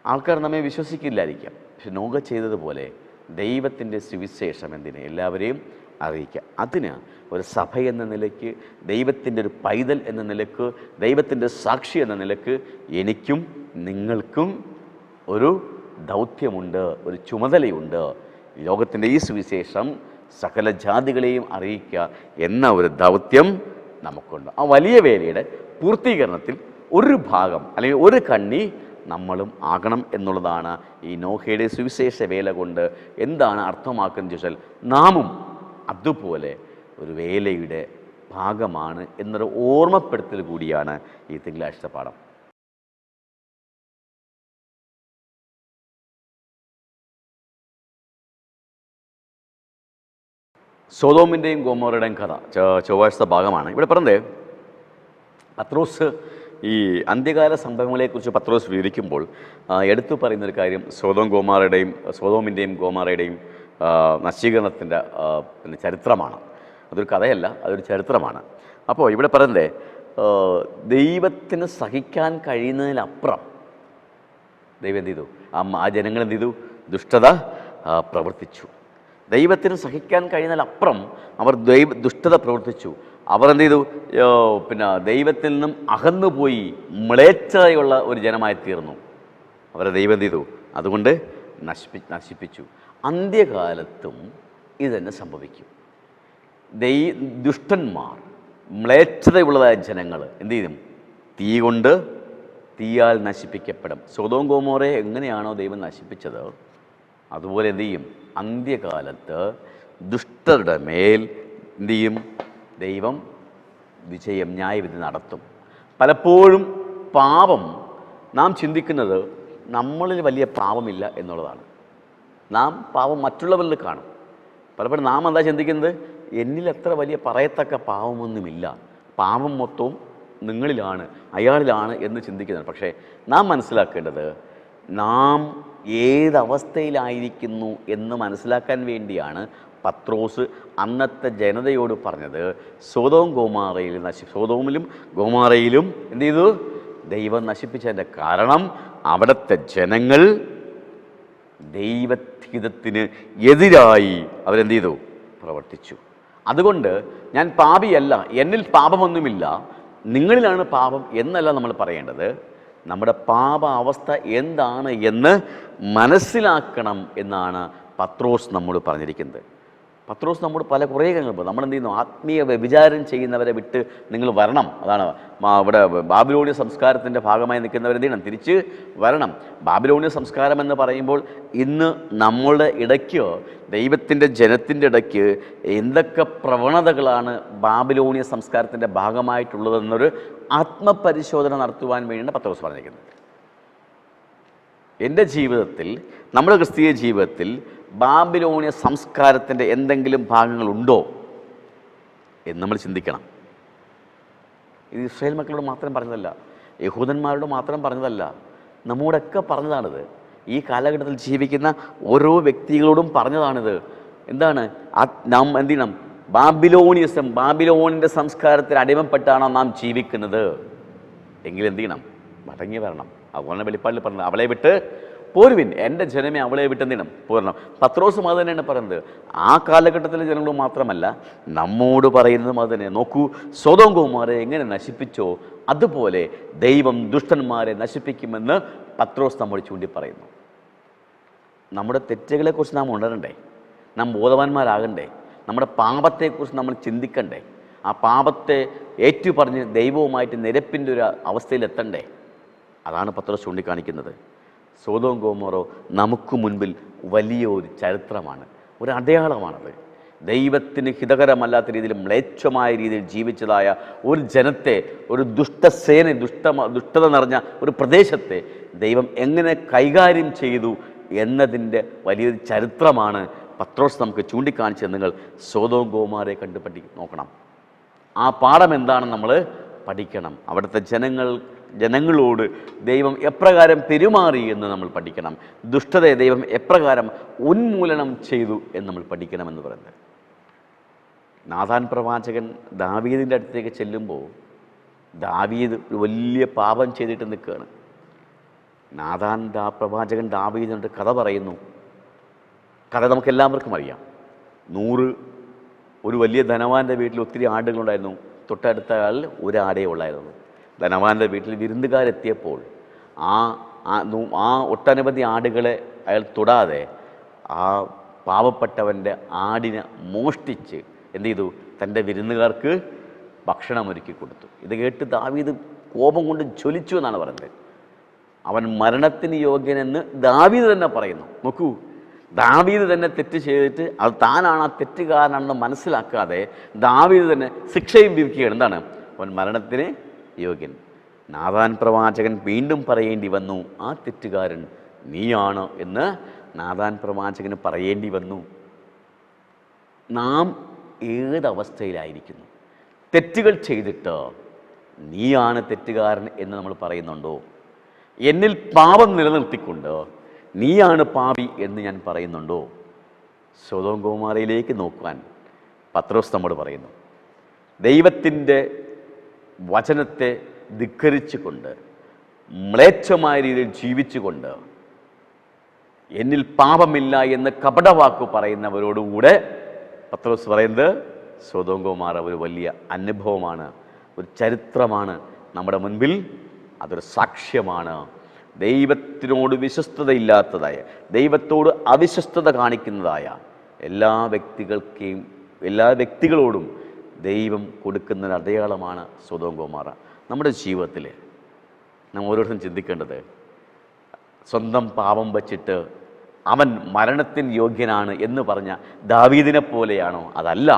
ആൾക്കാർ നമ്മെ വിശ്വസിക്കില്ലായിരിക്കാം. പക്ഷെ നോഹ ചെയ്തതുപോലെ ദൈവത്തിൻ്റെ സുവിശേഷം എന്തിന് എല്ലാവരെയും അറിയിക്കുക. അതിന് ഒരു സഭ എന്ന നിലയ്ക്ക്, ദൈവത്തിൻ്റെ ഒരു പൈതൽ എന്ന നിലക്ക്, ദൈവത്തിൻ്റെ സാക്ഷി എന്ന നിലക്ക് എനിക്കും നിങ്ങൾക്കും ഒരു ദൗത്യമുണ്ട്, ഒരു ചുമതലയുണ്ട്. ലോകത്തിൻ്റെ ഈ സുവിശേഷം സകല ജാതികളെയും അറിയിക്കുക എന്ന ഒരു ദൗത്യം നമുക്കുണ്ട്. ആ വലിയ വേലയുടെ പൂർത്തീകരണത്തിൽ ഒരു ഭാഗം അല്ലെങ്കിൽ ഒരു കണ്ണി നമ്മളും ആകണം എന്നുള്ളതാണ് ഈ നോഹയുടെ സുവിശേഷ വേല കൊണ്ട് എന്താണ് അർത്ഥമാക്കുന്നത് ചോദിച്ചാൽ, നാമും അതുപോലെ ഒരു വേലയുടെ ഭാഗമാണ് എന്നൊരു ഓർമ്മപ്പെടുത്തൽ കൂടിയാണ് ഈ തിങ്കളാഴ്ച പാഠം. സൊദോമിൻ്റെയും ഗൊമോറയുടെയും കഥ ചൊവ്വാഴ്ച ഭാഗമാണ്. ഇവിടെ പറഞ്ഞത് പത്രോസ് ഈ അന്ത്യകാല സംഭവങ്ങളെക്കുറിച്ച് പത്രോസ് വിവരിക്കുമ്പോൾ എടുത്തു പറയുന്നൊരു കാര്യം സൊദോമിൻ്റെയും ഗൊമോറയുടെയും നശീകരണത്തിൻ്റെ പിന്നെ ചരിത്രമാണ്. അതൊരു കഥയല്ല, അതൊരു ചരിത്രമാണ്. അപ്പോൾ ഇവിടെ പറയുന്നത് ദൈവത്തിന് സഹിക്കാൻ കഴിയുന്നതിനപ്പുറം ദൈവം എന്ത് ചെയ്തു? ആ ജനങ്ങൾ എന്ത് ചെയ്തു? ദുഷ്ടത പ്രവർത്തിച്ചു. ദൈവത്തിന് സഹിക്കാൻ കഴിയുന്നതിനപ്പുറം അവർ ദുഷ്ടത പ്രവർത്തിച്ചു. അവർ എന്ത് ചെയ്തു? പിന്നെ ദൈവത്തിൽ നിന്നും അകന്നുപോയി മ്ലേച്ഛതയുള്ള ഒരു ജനമായി തീർന്നു. അവരെ ദൈവം എന്ത് ചെയ്തു? അതുകൊണ്ട് നശിപ്പിച്ചു. അന്ത്യകാലത്തും ഇതുതന്നെ സംഭവിക്കും. ദുഷ്ടന്മാർ, മ്ലേച്ഛതയുള്ളതായ ജനങ്ങൾ എന്ത് ചെയ്യും? തീയാൽ നശിപ്പിക്കപ്പെടും. സൊദോം ഗൊമോറയെ എങ്ങനെയാണോ ദൈവം നശിപ്പിച്ചത്, അതുപോലെ എന്ത് ചെയ്യും? അന്ത്യകാലത്ത് ദുഷ്ടരുടെ മേൽ എന്ത് ചെയ്യും? ദൈവം വിജയം, ന്യായവിധി നടത്തും. പലപ്പോഴും പാപം നാം ചിന്തിക്കുന്നത് നമ്മളിൽ വലിയ പാപമില്ല എന്നുള്ളതാണ്. നാം പാപം മറ്റുള്ളവരിൽ കാണും. പലപ്പോഴും നാം എന്താ ചിന്തിക്കുന്നത്? എന്നിൽ അത്ര വലിയ പറയത്തക്ക പാപമൊന്നുമില്ല, പാപം മൊത്തവും നിങ്ങളിലാണ്, അയാളിലാണ് എന്ന് ചിന്തിക്കുന്നതാണ്. പക്ഷേ നാം മനസ്സിലാക്കേണ്ടത് നാം ഏതവസ്ഥയിലായിരിക്കുന്നു എന്ന് മനസ്സിലാക്കാൻ വേണ്ടിയാണ് പത്രോസ് അന്നത്തെ ജനതയോട് പറഞ്ഞത്. സൊദോമിലും ഗൊമോറയിലും എന്ത് ചെയ്തു? ദൈവം നശിപ്പിച്ചതിൻ്റെ കാരണം അവിടുത്തെ ജനങ്ങൾ ദൈവഹിതത്തിന് എതിരായി അവരെന്ത് ചെയ്തു? പ്രവർത്തിച്ചു. അതുകൊണ്ട് ഞാൻ പാപിയല്ല, എന്നിൽ പാപമൊന്നുമില്ല, നിങ്ങളിലാണ് പാപം എന്നല്ല നമ്മൾ പറയേണ്ടത്. നമ്മുടെ പാപ അവസ്ഥ എന്താണ് എന്ന് മനസ്സിലാക്കണം എന്നാണ് പത്രോസ് നമ്മോട് പറഞ്ഞിരിക്കുന്നത്. പത്രോസ് നമ്മോട് കുറേ കാര്യങ്ങൾ നമ്മൾ എന്ത് ചെയ്യുന്നു? ആത്മീയ വ്യഭിചാരം ചെയ്യുന്നവരെ വിട്ട് നിങ്ങൾ വരണം. അതാണ് ഇവിടെ ബാബിലോണിയ സംസ്കാരത്തിൻ്റെ ഭാഗമായി നിൽക്കുന്നവരെന്ത് ചെയ്യണം? തിരിച്ച് വരണം. ബാബിലോണിയ സംസ്കാരം എന്ന് പറയുമ്പോൾ ഇന്ന് നമ്മളുടെ ഇടയ്ക്ക്, ദൈവത്തിൻ്റെ ജനത്തിൻ്റെ ഇടയ്ക്ക് എന്തൊക്കെ പ്രവണതകളാണ് ബാബിലോണിയ സംസ്കാരത്തിൻ്റെ ഭാഗമായിട്ടുള്ളതെന്നൊരു ആത്മപരിശോധന നടത്തുവാൻ വേണ്ടിയാണ് പത്രോസ് പറഞ്ഞിരിക്കുന്നത്. എൻ്റെ ജീവിതത്തിൽ, നമ്മുടെ ക്രിസ്തീയ ജീവിതത്തിൽ ബാബിലോണിയ സംസ്കാരത്തിൻ്റെ എന്തെങ്കിലും ഭാഗങ്ങളുണ്ടോ എന്ന് നമ്മൾ ചിന്തിക്കണം. ഇത് ഇസ്രായേൽ മക്കളോട് മാത്രം പറഞ്ഞതല്ല, യഹൂദന്മാരോട് മാത്രം പറഞ്ഞതല്ല, നമ്മോടൊക്കെ പറഞ്ഞതാണിത്. ഈ കാലഘട്ടത്തിൽ ജീവിക്കുന്ന ഓരോ വ്യക്തികളോടും പറഞ്ഞതാണിത്. എന്താണ്? നാം എന്ത് ചെയ്യണം? ബാബിലോണിൻ്റെ സംസ്കാരത്തിന് അടിമപ്പെട്ടാണോ നാം ജീവിക്കുന്നത് എങ്കിൽ എന്ത് ചെയ്യണം? മടങ്ങി വരണം. അതുപോലെ വെളിപ്പാടിൽ പറഞ്ഞത്, അവളെ വിട്ട് പോരുവിൻ, എൻ്റെ ജനമേ അവളെ വിട്ട് എന്ത് ചെയ്യണം? പോരണം. പത്രോസും അത് തന്നെയാണ് പറയുന്നത്. ആ കാലഘട്ടത്തിലെ ജനങ്ങളും മാത്രമല്ല, നമ്മോട് പറയുന്നതും അത് തന്നെ. നോക്കൂ, സൊദോം ഗൊമോറയെ എങ്ങനെ നശിപ്പിച്ചോ അതുപോലെ ദൈവം ദുഷ്ടന്മാരെ നശിപ്പിക്കുമെന്ന് പത്രോസ് നമ്മോട് ചൂണ്ടി പറയുന്നു. നമ്മുടെ തെറ്റുകളെക്കുറിച്ച് നാം ഉണരണ്ടേ? നാം ബോധവാന്മാരാകണ്ടേ? നമ്മുടെ പാപത്തെക്കുറിച്ച് നമ്മൾ ചിന്തിക്കണ്ടേ? ആ പാപത്തെ ഏറ്റുപറഞ്ഞ് ദൈവവുമായിട്ട് നിരപ്പിൻ്റെ ഒരു അവസ്ഥയിലെത്തണ്ടേ? അതാണ് പത്രോസ് ചൂണ്ടിക്കാണിക്കുന്നത്. സോദോം ഗോമോറോ നമുക്ക് മുൻപിൽ വലിയ ഒരു ചരിത്രമാണ്, ഒരു അടയാളമാണത്. ദൈവത്തിന് ഹിതകരമല്ലാത്ത രീതിയിൽ മ്ലേച്ഛമായ രീതിയിൽ ജീവിച്ചതായ ഒരു ജനത്തെ, ഒരു ദുഷ്ടത നിറഞ്ഞ ഒരു പ്രദേശത്തെ ദൈവം എങ്ങനെ കൈകാര്യം ചെയ്തു എന്നതിൻ്റെ വലിയൊരു ചരിത്രമാണ് പത്രോസ് നമുക്ക് ചൂണ്ടിക്കാണിച്ചത്. നിങ്ങൾ സോദോം ഗോമോറയെ കണ്ട് നോക്കണം. ആ പാഠം എന്താണെന്ന് നമ്മൾ പഠിക്കണം. അവിടുത്തെ ജനങ്ങളോട് ദൈവം എപ്രകാരം പെരുമാറി എന്ന് നമ്മൾ പഠിക്കണം. ദുഷ്ടതയെ ദൈവം എപ്രകാരം ഉന്മൂലനം ചെയ്തു എന്ന് നമ്മൾ പഠിക്കണമെന്ന് പറയുന്നത്. നാഥാൻ പ്രവാചകൻ ദാവീദിൻ്റെ അടുത്തേക്ക് ചെല്ലുമ്പോൾ ദാവീദ് ഒരു വലിയ പാപം ചെയ്തിട്ട് നിൽക്കുകയാണ്. പ്രവാചകൻ ദാവീദിനോട് കഥ പറയുന്നു. കഥ നമുക്കെല്ലാവർക്കും അറിയാം. ഒരു വലിയ ധനവാൻ്റെ വീട്ടിൽ ഒത്തിരി ആടുകളുണ്ടായിരുന്നു. തൊട്ടടുത്ത ആളിൽ ഒരു ആടേ ഉള്ളായിരുന്നു. ധനവാൻ്റെ വീട്ടിൽ വിരുന്നുകാരെത്തിയപ്പോൾ ആ ഒട്ടനവധി ആടുകളെ അയാൾ തൊടാതെ ആ പാവപ്പെട്ടവൻ്റെ ആടിനെ മോഷ്ടിച്ച് എന്ത് ചെയ്തു? തൻ്റെ വിരുന്നുകാർക്ക് ഭക്ഷണമൊരുക്കി കൊടുത്തു. ഇത് കേട്ട് ദാവീദ് കോപം കൊണ്ട് ജ്വലിച്ചു എന്നാണ് പറയുന്നത്. അവൻ മരണത്തിന് യോഗ്യനെന്ന് ദാവീദ് തന്നെ പറയുന്നു. നോക്കൂ, ദാവീദ് തന്നെ തെറ്റ് ചെയ്തിട്ട് അത് താനാണ് ആ തെറ്റുകാരനാണെന്ന് മനസ്സിലാക്കാതെ ദാവീദ് തന്നെ ശിക്ഷയും വിധിക്കുകയാണ്. എന്താണ്? അവൻ മരണത്തിന് യോഗ്യൻ. നാഥാൻ പ്രവാചകൻ വീണ്ടും പറയേണ്ടി വന്നു, ആ തെറ്റുകാരൻ നീയാണ് എന്ന് നാഥാൻ പ്രവാചകന് പറയേണ്ടി വന്നു. നാം ഏതവസ്ഥയിലായിരിക്കുന്നു? തെറ്റുകൾ ചെയ്തിട്ട് നീയാണ് തെറ്റുകാരൻ എന്ന് നമ്മൾ പറയുന്നുണ്ടോ? എന്നിൽ പാപം നിലനിർത്തിക്കൊണ്ട് നീയാണ് പാപി എന്ന് ഞാൻ പറയുന്നുണ്ടോ? സൊദോം ഗോമോറയിലേക്ക് നോക്കുവാൻ പത്രോസ് നമ്മോട് പറയുന്നു. ദൈവത്തിൻ്റെ വചനത്തെ ധിക്കരിച്ചുകൊണ്ട് മ്ലേച്ഛമായ രീതിയിൽ ജീവിച്ചുകൊണ്ട് എന്നിൽ പാപമില്ല എന്ന് കപടവാക്ക് പറയുന്നവരോടുകൂടെ പത്രോസ് പറയുന്നത് സൊദോം ഗോമോറ ഒരു വലിയ അനുഭവമാണ്, ഒരു ചരിത്രമാണ് നമ്മുടെ മുൻപിൽ. അതൊരു സാക്ഷ്യമാണ്. ദൈവത്തിനോട് വിശ്വസ്തതയില്ലാത്തതായ, ദൈവത്തോട് അവിശ്വസ്തത കാണിക്കുന്നതായ എല്ലാ വ്യക്തികളോടും ദൈവം കൊടുക്കുന്ന അടയാളമാണ് സൊദോം ഗോമോറ. നമ്മുടെ ജീവിതത്തിൽ നാം ഓരോരുത്തരും ചിന്തിക്കേണ്ടത്, സ്വന്തം പാപം വച്ചിട്ട് അവൻ മരണത്തിന് യോഗ്യനാണ് എന്ന് പറഞ്ഞ ദാവീദിനെ പോലെയാണോ? അതല്ല.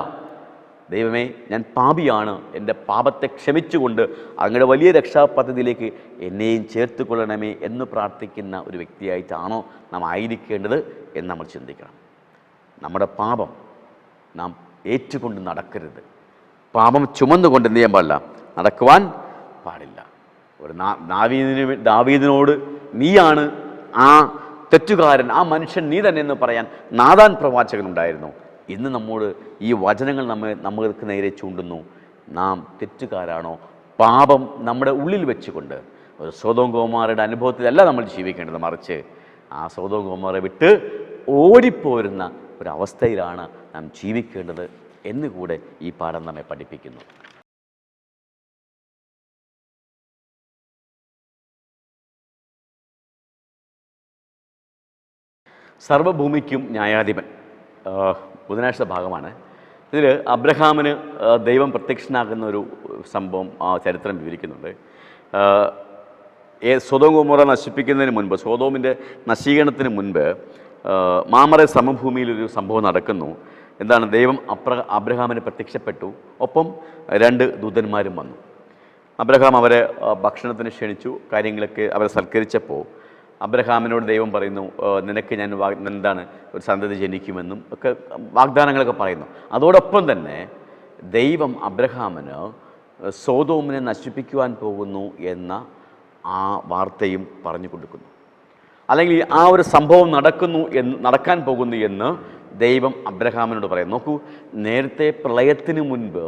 ദൈവമേ, ഞാൻ പാപിയാണ്, എൻ്റെ പാപത്തെ ക്ഷമിച്ചുകൊണ്ട് അങ്ങയുടെ വലിയ രക്ഷാപദ്ധതിയിലേക്ക് എന്നെയും ചേർത്ത് കൊള്ളണമേ എന്ന് പ്രാർത്ഥിക്കുന്ന ഒരു വ്യക്തിയായിട്ടാണോ നാം ആയിരിക്കേണ്ടത് എന്ന് നമ്മൾ ചിന്തിക്കണം. നമ്മുടെ പാപം നാം ഏറ്റുകൊണ്ട് നടക്കരുത്. പാപം ചുമന്നുകൊണ്ട് എന്ത് ചെയ്യാൻ പാടില്ല? നടക്കുവാൻ പാടില്ല. ഒരു ദാവീദിനോട് നീയാണ് ആ തെറ്റുകാരൻ, ആ മനുഷ്യൻ നീ തന്നെ എന്ന് പറയാൻ നാഥാൻ പ്രവാചകനുണ്ടായിരുന്നു. ഇന്ന് നമ്മോട് ഈ വചനങ്ങൾ നമ്മൾക്ക് നേരെ ചൂണ്ടുന്നു. നാം തെറ്റുകാരാണോ? പാപം നമ്മുടെ ഉള്ളിൽ വെച്ചുകൊണ്ട് ഒരു സൊദോം ഗോമോറയുടെ അനുഭവത്തിലല്ല നമ്മൾ ജീവിക്കേണ്ടത്, മറിച്ച് ആ സൊദോം ഗോമോറ വിട്ട് ഓടിപ്പോരുന്ന ഒരവസ്ഥയിലാണ് നാം ജീവിക്കേണ്ടത് എന്നുകൂടെ ഈ പാഠം നമ്മെ പഠിപ്പിക്കുന്നു. സർവഭൂമിക്കും ന്യായാധിപൻ ബുധനാഴ്ച ഭാഗമാണ്. ഇതിൽ അബ്രഹാമിന് ദൈവം പ്രത്യക്ഷനാകുന്ന ഒരു സംഭവം ചരിത്രം വിവരിക്കുന്നുണ്ട്. സൊദോം ഗോമോറ നശിപ്പിക്കുന്നതിന് മുൻപ്, സൊദോമിൻ്റെ നശീകരണത്തിന് മുൻപ് മാമറെ സമഭൂമിയിലൊരു സംഭവം നടക്കുന്നു. എന്താണ്? ദൈവം അബ്രഹാമിന് പ്രത്യക്ഷപ്പെട്ടു. ഒപ്പം 2 ദൂതന്മാരും വന്നു. അബ്രഹാം അവരെ ഭക്ഷണത്തിന് ക്ഷണിച്ചു. കാര്യങ്ങളൊക്കെ അവരെ സൽക്കരിച്ചപ്പോൾ അബ്രഹാമിനോട് ദൈവം പറയുന്നു, നിനക്ക് ഞാൻ എന്താണ് ഒരു സന്തതി ജനിക്കുമെന്നും ഒക്കെ വാഗ്ദാനങ്ങളൊക്കെ പറയുന്നു. അതോടൊപ്പം തന്നെ ദൈവം അബ്രഹാമിന് സോദോമിനെ നശിപ്പിക്കുവാൻ പോകുന്നു എന്ന ആ വാർത്തയും പറഞ്ഞു കൊടുക്കുന്നു. അല്ലെങ്കിൽ ആ ഒരു സംഭവം നടക്കാൻ പോകുന്നു എന്ന് ദൈവം അബ്രഹാമിനോട് പറയും. നോക്കൂ, നേരത്തെ പ്രളയത്തിന് മുൻപ്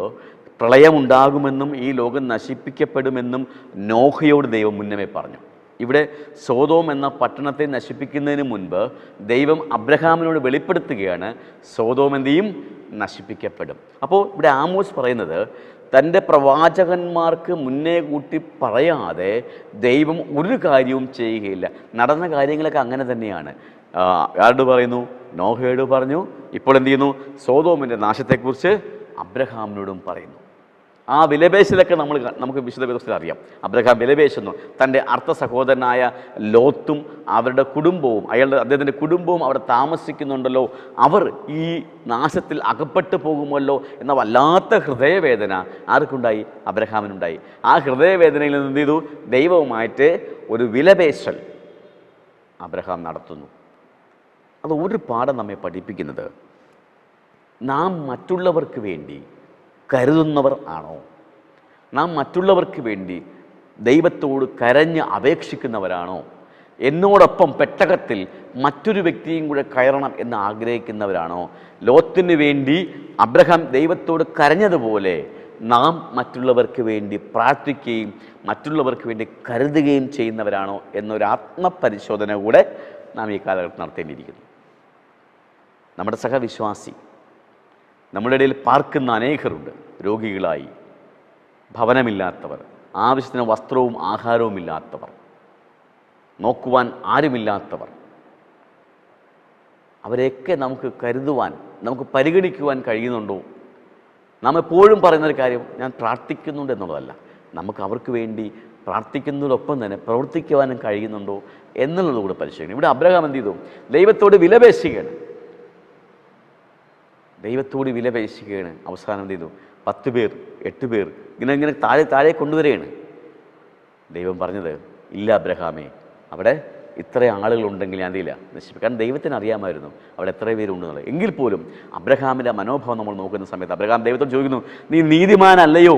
പ്രളയമുണ്ടാകുമെന്നും ഈ ലോകം നശിപ്പിക്കപ്പെടുമെന്നും നോഹയോട് ദൈവം മുന്നമേ പറഞ്ഞു. ഇവിടെ സോദോം എന്ന പട്ടണത്തെ നശിപ്പിക്കുന്നതിന് മുൻപ് ദൈവം അബ്രഹാമിനോട് വെളിപ്പെടുത്തുകയാണ്, സോദോം എന്ത് ചെയ്യും? നശിപ്പിക്കപ്പെടും. അപ്പോൾ ഇവിടെ ആമോസ് പറയുന്നത്, തൻ്റെ പ്രവാചകന്മാർക്ക് മുന്നേ കൂട്ടി പറയാതെ ദൈവം ഒരു കാര്യവും ചെയ്യുകയില്ല. നടന്ന കാര്യങ്ങളൊക്കെ അങ്ങനെ തന്നെയാണ്. ആരോട് പറയുന്നു? നോഹയോട് പറഞ്ഞു. ഇപ്പോൾ എന്ത് ചെയ്യുന്നു? സോദോമിൻ്റെ നാശത്തെക്കുറിച്ച് അബ്രഹാമിനോടും പറയുന്നു. ആ വിലപേശലൊക്കെ നമുക്ക് വിശുദ്ധ വേദപുസ്തകത്തിൽ അറിയാം. അബ്രഹാം വിലപേശുന്നു. തൻ്റെ അർത്ഥ സഹോദരനായ ലോത്തും അവരുടെ കുടുംബവും അദ്ദേഹത്തിൻ്റെ കുടുംബവും അവിടെ താമസിക്കുന്നുണ്ടല്ലോ, അവർ ഈ നാശത്തിൽ അകപ്പെട്ടു പോകുമല്ലോ എന്ന വല്ലാത്ത ഹൃദയവേദന ആർക്കുണ്ടായി? അബ്രഹാമിനുണ്ടായി. ആ ഹൃദയവേദനയിൽ നിന്ന് എന്ത് ചെയ്തു? ദൈവവുമായിട്ട് ഒരു വിലപേശൽ അബ്രഹാം നടത്തുന്നു. അത് ഒരു പാഠം നമ്മെ പഠിപ്പിക്കുന്നത്, നാം മറ്റുള്ളവർക്ക് വേണ്ടി കരുതുന്നവർ ആണോ? നാം മറ്റുള്ളവർക്ക് വേണ്ടി ദൈവത്തോട് കരഞ്ഞ് അപേക്ഷിക്കുന്നവരാണോ? എന്നോടൊപ്പം പെട്ടകത്തിൽ മറ്റൊരു വ്യക്തിയും കൂടെ കയറണം എന്ന് ആഗ്രഹിക്കുന്നവരാണോ? ലോത്തിന് വേണ്ടി അബ്രഹാം ദൈവത്തോട് കരഞ്ഞതുപോലെ നാം മറ്റുള്ളവർക്ക് വേണ്ടി പ്രാർത്ഥിക്കുകയും മറ്റുള്ളവർക്ക് വേണ്ടി കരുതുകയും ചെയ്യുന്നവരാണോ എന്നൊരു ആത്മപരിശോധന കൂടെ നാം ഈ കാലഘട്ടത്തിൽ നടത്തേണ്ടിയിരിക്കുന്നു. നമ്മുടെ സഹവിശ്വാസി, നമ്മുടെ ഇടയിൽ പാർക്കുന്ന അനേകരുണ്ട്. രോഗികളായി, ഭവനമില്ലാത്തവർ, ആവശ്യത്തിന് വസ്ത്രവും ആഹാരവും ഇല്ലാത്തവർ, നോക്കുവാൻ ആരുമില്ലാത്തവർ. അവരെയൊക്കെ നമുക്ക് കരുതുവാൻ, നമുക്ക് പരിഗണിക്കുവാൻ കഴിയുന്നുണ്ടോ? നാം എപ്പോഴും പറയുന്നൊരു കാര്യം, ഞാൻ പ്രാർത്ഥിക്കുന്നുണ്ട് എന്നുള്ളതല്ല, നമുക്ക് അവർക്ക് വേണ്ടി പ്രാർത്ഥിക്കുന്നതോടൊപ്പം തന്നെ പ്രവർത്തിക്കുവാനും കഴിയുന്നുണ്ടോ എന്നുള്ളത് കൂടെ പരിശോധിക്കണം. ഇവിടെ അബ്രഹാം എന്ത് ചെയ്തു? ദൈവത്തോട് വിലപേശുകയാണ്. ദൈവത്തോട് വിലപേശുകയാണ്. അവസാനം എന്ത് ചെയ്തു? 10 പേർ, 8 പേർ ഇങ്ങനെ താഴെ കൊണ്ടുവരികയാണ്. ദൈവം പറഞ്ഞത്, ഇല്ല അബ്രഹാമേ, അവിടെ ഇത്ര ആളുകളുണ്ടെങ്കിൽ ഞാൻ എന്തില്ല നശിപ്പിക്കും. കാരണം ദൈവത്തിന് അറിയാമായിരുന്നു അവിടെ എത്ര പേരുണ്ടെന്നുള്ളത്. എങ്കിൽ പോലും അബ്രഹാമിൻ്റെ മനോഭാവം നമ്മൾ നോക്കുന്ന സമയത്ത് അബ്രഹാം ദൈവത്തോട് ചോദിക്കുന്നു, നീ നീതിമാനല്ലയോ?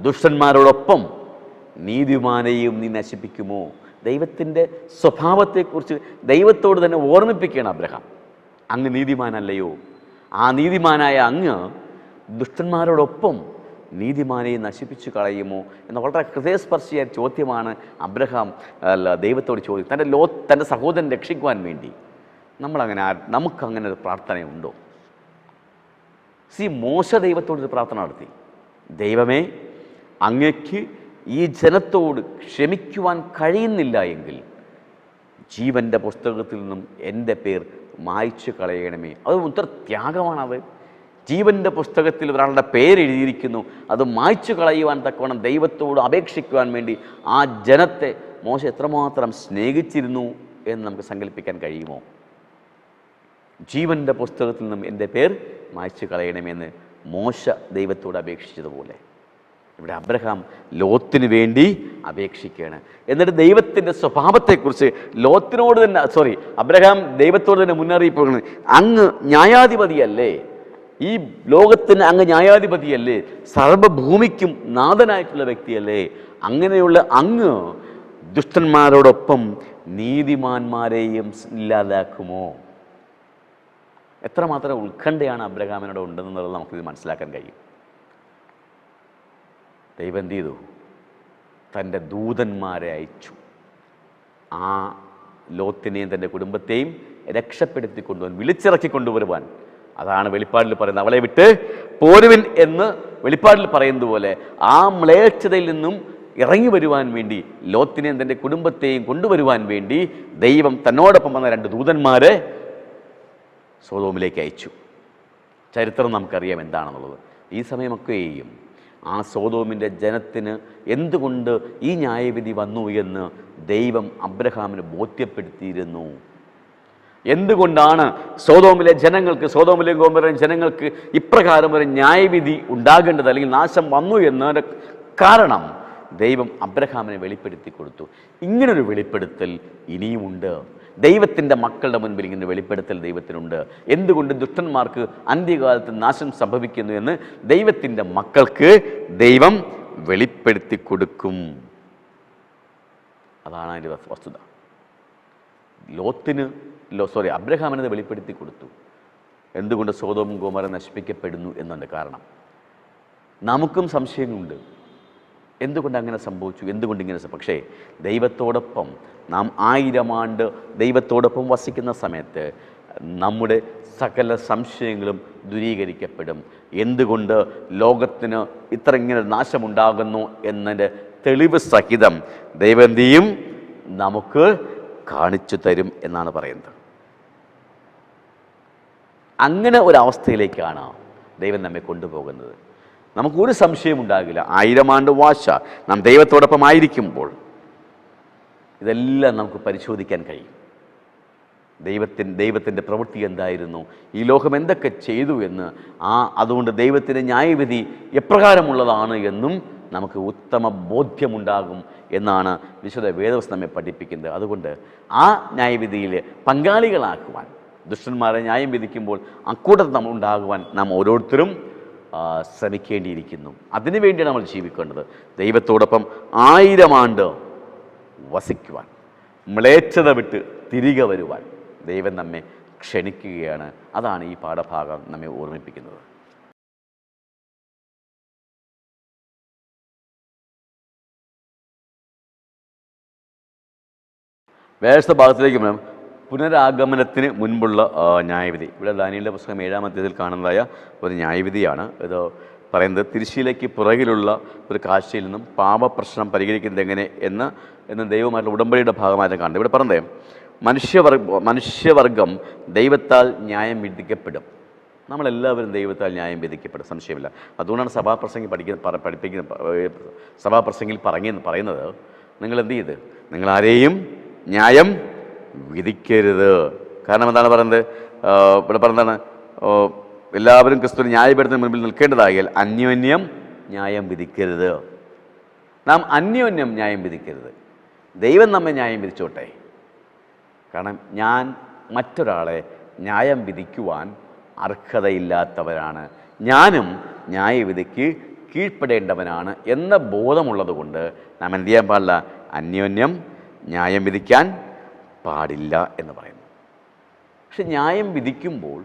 ദുഷ്ടന്മാരോടൊപ്പം നീതിമാനെയും നീ നശിപ്പിക്കുമോ? ദൈവത്തിൻ്റെ സ്വഭാവത്തെക്കുറിച്ച് ദൈവത്തോട് തന്നെ ഓർമ്മിപ്പിക്കുകയാണ് അബ്രഹാം. അങ്ങ് നീതിമാനല്ലയോ? ആ നീതിമാനായ അങ്ങ് ദുഷ്ടന്മാരോടൊപ്പം നീതിമാനെ നശിപ്പിച്ചു കളയുമോ എന്ന വളരെ ഹൃദയസ്പർശിയായ ചോദ്യമാണ് അബ്രഹാം ദൈവത്തോട് ചോദിക്കും. തൻ്റെ സഹോദരൻ രക്ഷിക്കുവാൻ വേണ്ടി. നമുക്കങ്ങനെ ഒരു പ്രാർത്ഥനയുണ്ടോ? മോശ ദൈവത്തോടൊരു പ്രാർത്ഥന നടത്തി. ദൈവമേ, അങ്ങയ്ക്ക് ഈ ജനത്തോട് ക്ഷമിക്കുവാൻ കഴിയുന്നില്ല എങ്കിൽ ജീവൻ്റെ പുസ്തകത്തിൽ നിന്നും എൻ്റെ പേർ മായ്ച്ചു കളയണമേ. അത് ഉത്തര ത്യാഗമാണത്. ജീവൻ്റെ പുസ്തകത്തിൽ ഒരാളുടെ പേരെഴുതിയിരിക്കുന്നു, അത് മായ്ച്ചു കളയുവാൻ തക്കവണ്ണം ദൈവത്തോട് അപേക്ഷിക്കുവാൻ വേണ്ടി ആ ജനത്തെ മോശ എത്രമാത്രം സ്നേഹിച്ചിരുന്നു എന്ന് നമുക്ക് സങ്കല്പിക്കാൻ കഴിയുമോ? ജീവൻ്റെ പുസ്തകത്തിൽ നിന്നും എൻ്റെ പേർ മായ്ച്ചു കളയണമെന്ന് മോശ ദൈവത്തോട് അപേക്ഷിച്ചതുപോലെ ഇവിടെ അബ്രഹാം ലോത്തിന് വേണ്ടി അപേക്ഷിക്കുകയാണ്. എന്നിട്ട് ദൈവത്തിൻ്റെ സ്വഭാവത്തെക്കുറിച്ച് അബ്രഹാം ദൈവത്തോട് തന്നെ മുന്നറിയിപ്പ് കൊടുക്കുന്നത്, അങ്ങ് ന്യായാധിപതിയല്ലേ? ഈ ലോകത്തിന് അങ്ങ് ന്യായാധിപതിയല്ലേ? സർവഭൂമിക്കും നാഥനായിട്ടുള്ള വ്യക്തിയല്ലേ? അങ്ങനെയുള്ള അങ്ങ് ദുഷ്ടന്മാരോടൊപ്പം നീതിമാന്മാരെയും ഇല്ലാതാക്കുമോ? എത്രമാത്രം ഉത്കണ്ഠയാണ് അബ്രഹാമിനോട് ഉണ്ടെന്നുള്ളത് നമുക്കിത് മനസ്സിലാക്കാൻ കഴിയും. ദൈവം എന്ത് ചെയ്തു? തൻ്റെ ദൂതന്മാരെ അയച്ചു. ആ ലോത്തിനെയും തൻ്റെ കുടുംബത്തെയും രക്ഷപ്പെടുത്തി കൊണ്ടുപോകാൻ, വിളിച്ചിറക്കി കൊണ്ടുവരുവാൻ. അതാണ് വെളിപ്പാടിൽ പറയുന്നത്, അവളെ വിട്ട് പോരുവിൻ എന്ന് വെളിപ്പാടിൽ പറയുന്നത് പോലെ ആ മ്ലേച്ഛതയിൽ നിന്നും ഇറങ്ങി വരുവാൻ വേണ്ടി ലോത്തിനെയും തൻ്റെ കുടുംബത്തെയും കൊണ്ടുവരുവാൻ വേണ്ടി ദൈവം തന്നോടൊപ്പം വന്ന 2 ദൂതന്മാരെ സോദോമിലേക്ക് അയച്ചു. ചരിത്രം നമുക്കറിയാം എന്താണെന്നുള്ളത്. ഈ സമയമൊക്കെയും ആ സോദോമിൻ്റെ ജനത്തിന് എന്തുകൊണ്ട് ഈ ന്യായവിധി വന്നു എന്ന് ദൈവം അബ്രഹാമിന് ബോധ്യപ്പെടുത്തിയിരുന്നു. എന്തുകൊണ്ടാണ് സോദോമിലെ ഗോമോറയിലെ ജനങ്ങൾക്ക് ഇപ്രകാരം ഒരു ന്യായവിധി ഉണ്ടാകേണ്ടത് അല്ലെങ്കിൽ നാശം വന്നു എന്നതിൻ്റെ കാരണം ദൈവം അബ്രഹാമിനെ വെളിപ്പെടുത്തി കൊടുത്തു. ഇങ്ങനൊരു വെളിപ്പെടുത്തൽ ഇനിയുമുണ്ട്. ദൈവത്തിൻ്റെ മക്കളുടെ മുൻപിൽ ഇങ്ങനെ വെളിപ്പെടുത്തൽ ദൈവത്തിനുണ്ട്. എന്തുകൊണ്ട് ദുഷ്ടന്മാർക്ക് അന്ത്യകാലത്ത് നാശം സംഭവിക്കുന്നു എന്ന് ദൈവത്തിൻ്റെ മക്കൾക്ക് ദൈവം വെളിപ്പെടുത്തി കൊടുക്കും. അതാണ് അതിൻ്റെ വസ്തുത. അബ്രഹാമിനത് വെളിപ്പെടുത്തി കൊടുത്തു. എന്തുകൊണ്ട് സോദോമും ഗോമോറ നശിപ്പിക്കപ്പെടുന്നു എന്നതിൻ്റെ കാരണം നമുക്കും സംശയങ്ങളുണ്ട്. എന്തുകൊണ്ട് അങ്ങനെ സംഭവിച്ചു, എന്തുകൊണ്ട് ഇങ്ങനെ? പക്ഷേ ദൈവത്തോടൊപ്പം നാം 1000 ആണ്ട് ദൈവത്തോടൊപ്പം വസിക്കുന്ന സമയത്ത് നമ്മുടെ സകല സംശയങ്ങളും ദൂരീകരിക്കപ്പെടും. എന്തുകൊണ്ട് ലോകത്തിന് ഇങ്ങനെ നാശമുണ്ടാകുന്നു എന്നതിൻ്റെ തെളിവ് സഹിതം ദൈവം എന്ത് ചെയ്യും? നമുക്ക് കാണിച്ചു തരും എന്നാണ് പറയുന്നത്. അങ്ങനെ ഒരവസ്ഥയിലേക്കാണ് ദൈവം നമ്മെ കൊണ്ടുപോകുന്നത്. നമുക്കൊരു സംശയം ഉണ്ടാകില്ല. 1000 ആണ്ട് വാഴ്ച നാം ദൈവത്തോടൊപ്പം ആയിരിക്കുമ്പോൾ ഇതെല്ലാം നമുക്ക് പരിശോധിക്കാൻ കഴിയും. ദൈവത്തിൻ്റെ പ്രവൃത്തി എന്തായിരുന്നു, ഈ ലോകം എന്തൊക്കെ ചെയ്തു എന്ന്, അതുകൊണ്ട് ദൈവത്തിൻ്റെ ന്യായവിധി എപ്രകാരമുള്ളതാണ് എന്നും നമുക്ക് ഉത്തമ ബോധ്യമുണ്ടാകും എന്നാണ് വിശുദ്ധ വേദവസ്തു നമ്മെ പഠിപ്പിക്കുന്നത്. അതുകൊണ്ട് ആ ന്യായവിധിയിൽ പങ്കാളികളാക്കുവാൻ, ദുഷ്ടന്മാരെ ന്യായം വിധിക്കുമ്പോൾ അക്കൂട്ടത്തിൽ നമ്മൾ ഉണ്ടാകുവാൻ നാം ഓരോരുത്തരും ശ്രമിക്കേണ്ടിയിരിക്കുന്നു. അതിനുവേണ്ടിയാണ് നമ്മൾ ജീവിക്കേണ്ടത്. ദൈവത്തോടൊപ്പം 1000 ആണ്ട് വസിക്കുവാൻ, മ്ലേച്ഛത വിട്ട് തിരികെ വരുവാൻ ദൈവം നമ്മെ ക്ഷണിക്കുകയാണ്. അതാണ് ഈ പാഠഭാഗം നമ്മെ ഓർമ്മിപ്പിക്കുന്നത്. വേഴ്സ ഭാഗത്തിലേക്ക് വേണം. പുനരാഗമനത്തിന് മുൻപുള്ള ന്യായവിധി. ഇവിടെ ദാനിയേലിൻ്റെ പുസ്തകം 7-ാം അധ്യായത്തിൽ കാണുന്നതായ ഒരു ന്യായവിധിയാണ്. ഇത് പറയുന്നത് തിരുശീലയ്ക്ക് പുറകിലുള്ള ഒരു കാഴ്ചയിൽ നിന്നും പാപപ്രശ്നം പരിഹരിക്കുന്നത് എങ്ങനെ എന്ന് ദൈവമായിട്ടുള്ള ഉടമ്പടിയുടെ ഭാഗമായിട്ട് കാണുന്നത്. ഇവിടെ പറഞ്ഞത് മനുഷ്യവർഗം ദൈവത്താൽ ന്യായം വിധിക്കപ്പെടും. നമ്മളെല്ലാവരും ദൈവത്താൽ ന്യായം വിധിക്കപ്പെടും, സംശയമില്ല. അതുകൊണ്ടാണ് സഭാപ്രസംഗിൽ പറയുന്നത്, നിങ്ങൾ എന്ത് ചെയ്ത്, നിങ്ങൾ ആരെയും ന്യായം വിധിക്കരുത്. കാരണം എന്താണ് പറയുന്നത്? ഇവിടെ പറഞ്ഞതാണ്, എല്ലാവരും ക്രിസ്തു ന്യായപ്പെടുത്തുന്ന മുൻപിൽ നിൽക്കേണ്ടതായാൽ അന്യോന്യം ന്യായം വിധിക്കരുത്. നാം അന്യോന്യം ന്യായം വിധിക്കരുത്. ദൈവം നമ്മെ ന്യായം വിധിച്ചോട്ടെ. കാരണം ഞാൻ മറ്റൊരാളെ ന്യായം വിധിക്കുവാൻ അർഹതയില്ലാത്തവരാണ്, ഞാനും ന്യായവിധിക്ക് കീഴ്പ്പെടേണ്ടവനാണ് എന്ന ബോധമുള്ളത് കൊണ്ട് നാം എന്ത് ചെയ്യാൻ പാടില്ല? അന്യോന്യം ന്യായം വിധിക്കാൻ പാടില്ല എന്ന് പറയുന്നു. പക്ഷെ ന്യായം വിധിക്കുമ്പോൾ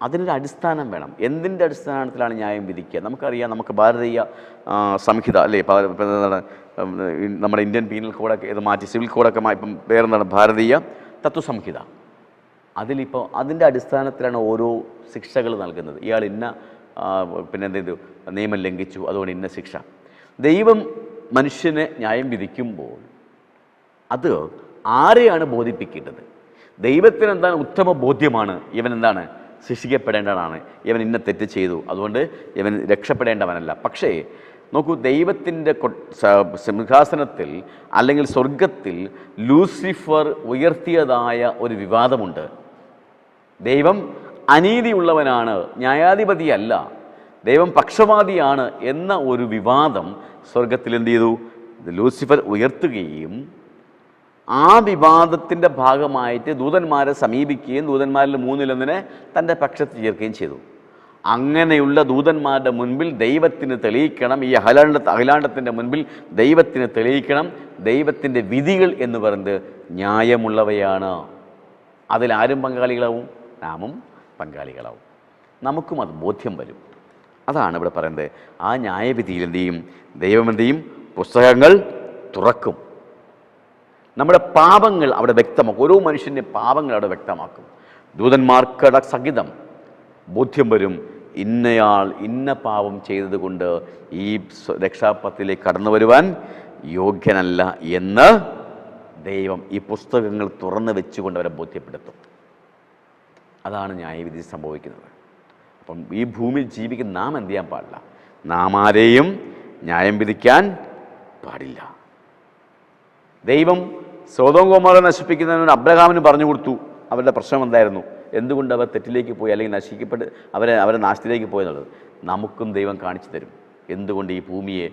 അതിനൊരു അടിസ്ഥാനം വേണം. എന്തിൻ്റെ അടിസ്ഥാനത്തിലാണ് ന്യായം വിധിക്കുക? നമുക്കറിയാം, നമുക്ക് ഭാരതീയ സംഹിത അല്ലേ, നമ്മുടെ ഇന്ത്യൻ പീനൽ കോഡൊക്കെ ഇത് മാറ്റി സിവിൽ കോഡൊക്കെ ഇപ്പം പേരെന്താണ്, ഭാരതീയ തത്വസംഹിത. അതിലിപ്പോൾ അതിൻ്റെ അടിസ്ഥാനത്തിലാണ് ഓരോ ശിക്ഷകൾ നൽകുന്നത്. ഇയാൾ ഇന്ന എന്ത് ചെയ്തു, നിയമം ലംഘിച്ചു, അതുകൊണ്ട് ഇന്ന ശിക്ഷ. ദൈവം മനുഷ്യനെ ന്യായം വിധിക്കുമ്പോൾ അത് ആരെയാണ് ബോധിപ്പിക്കേണ്ടത്? ദൈവത്തിന് എന്താണ് ഉത്തമ ബോധ്യമാണ്, ഇവൻ എന്താണ് ശിക്ഷിക്കപ്പെടേണ്ടതാണ്, ഇവൻ ഇന്ന തെറ്റ് ചെയ്തു, അതുകൊണ്ട് ഇവൻ രക്ഷപ്പെടേണ്ടവനല്ല. പക്ഷേ നോക്കൂ, ദൈവത്തിൻ്റെ സിംഹാസനത്തിൽ അല്ലെങ്കിൽ സ്വർഗത്തിൽ ലൂസിഫർ ഉയർത്തിയതായ ഒരു വിവാദമുണ്ട്. ദൈവം അനീതിയുള്ളവനാണ്, ന്യായാധിപതിയല്ല, ദൈവം പക്ഷപാതിയാണ് എന്ന ഒരു വിവാദം സ്വർഗത്തിൽ എന്ത് ചെയ്തു? ലൂസിഫർ ഉയർത്തുകയും ആ വിവാദത്തിൻ്റെ ഭാഗമായിട്ട് ദൂതന്മാരെ സമീപിക്കുകയും ദൂതന്മാരിൽ 3-1 തൻ്റെ പക്ഷത്ത് ചേർക്കുകയും ചെയ്തു. അങ്ങനെയുള്ള ദൂതന്മാരുടെ മുൻപിൽ ദൈവത്തിന് തെളിയിക്കണം, ഈ അഖിലാണ്ടത്തിൻ്റെ മുൻപിൽ ദൈവത്തിന് തെളിയിക്കണം, ദൈവത്തിൻ്റെ വിധികൾ എന്ന് പറയുന്നത് ന്യായമുള്ളവയാണ്. അതിലാരും പങ്കാളികളാവും? നാമും പങ്കാളികളാവും. നമുക്കും അത് ബോധ്യം വരും. അതാണ് ഇവിടെ പറയുന്നത്. ആ ന്യായവിധിയിൽ എന്ത് ചെയ്യും? ദൈവം എന്ത് ചെയ്യും? പുസ്തകങ്ങൾ തുറക്കും. നമ്മുടെ പാപങ്ങൾ അവിടെ വ്യക്തമാക്കും. ഓരോ മനുഷ്യൻ്റെ പാപങ്ങൾ അവിടെ വ്യക്തമാക്കും. ദൂതന്മാർക്കട സഹിതം ബോധ്യം വരും, ഇന്നയാൾ ഇന്ന പാപം ചെയ്തതുകൊണ്ട് ഈ രക്ഷാപത്തിലേക്ക് കടന്നു വരുവാൻ യോഗ്യനല്ല എന്ന് ദൈവം ഈ പുസ്തകങ്ങൾ തുറന്നു വെച്ചുകൊണ്ട് അവരെ ബോധ്യപ്പെടുത്തും. അതാണ് ന്യായവിധി സംഭവിക്കുന്നത്. അപ്പം ഈ ഭൂമിയിൽ ജീവിക്കുന്ന നാം എന്ത് ചെയ്യാൻ പാടില്ല? നാം ആരെയും ന്യായം വിധിക്കാൻ പാടില്ല. ദൈവം സൊദോം ഗൊമോറയെ നശിപ്പിക്കുന്നതിന് അബ്രഹാമിന് പറഞ്ഞു കൊടുത്തു അവരുടെ പ്രശ്നം എന്തായിരുന്നു, എന്തുകൊണ്ട് അവർ തെറ്റിലേക്ക് പോയി, അല്ലെങ്കിൽ നശിക്കപ്പെട്ട് അവരെ നാശത്തിലേക്ക് പോയെന്നുള്ളത്. നമുക്കും ദൈവം കാണിച്ചു തരും എന്തുകൊണ്ട് ഈ ഭൂമിയെ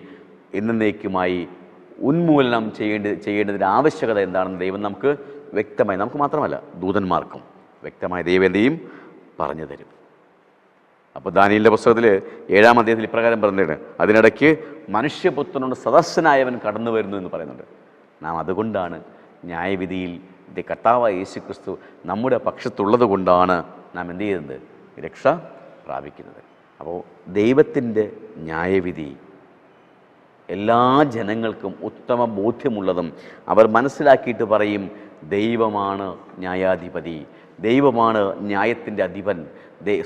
എന്നേക്കുമായി ഉന്മൂലനം ചെയ്യേണ്ടതിൻ്റെ ആവശ്യകത എന്താണെന്ന് ദൈവം നമുക്ക് വ്യക്തമായി, നമുക്ക് മാത്രമല്ല ദൂതന്മാർക്കും വ്യക്തമായി ദൈവം എന്തെയും പറഞ്ഞു തരും. അപ്പോൾ ദാനിയേലിൻ്റെ പുസ്തകത്തിൽ 7-ാം അധ്യായത്തിൽ ഇപ്രകാരം പറഞ്ഞിട്ടുണ്ട്, അതിനിടയ്ക്ക് മനുഷ്യപുത്രനോട് സദസ്സനായവൻ കടന്നു വരുന്നു എന്ന് പറയുന്നുണ്ട്. നാം അതുകൊണ്ടാണ് ന്യായവിധിയിൽ കർത്താവായ യേശു ക്രിസ്തു നമ്മുടെ പക്ഷത്തുള്ളത് കൊണ്ടാണ് നാം എന്ത് ചെയ്യുന്നത്? രക്ഷ പ്രാപിക്കുന്നത്. അപ്പോൾ ദൈവത്തിൻ്റെ ന്യായവിധി എല്ലാ ജനങ്ങൾക്കും ഉത്തമ ബോധ്യമുള്ളതും അവർ മനസ്സിലാക്കിയിട്ട് പറയും, ദൈവമാണ് ന്യായാധിപതി, ദൈവമാണ് ന്യായത്തിൻ്റെ അധിപൻ.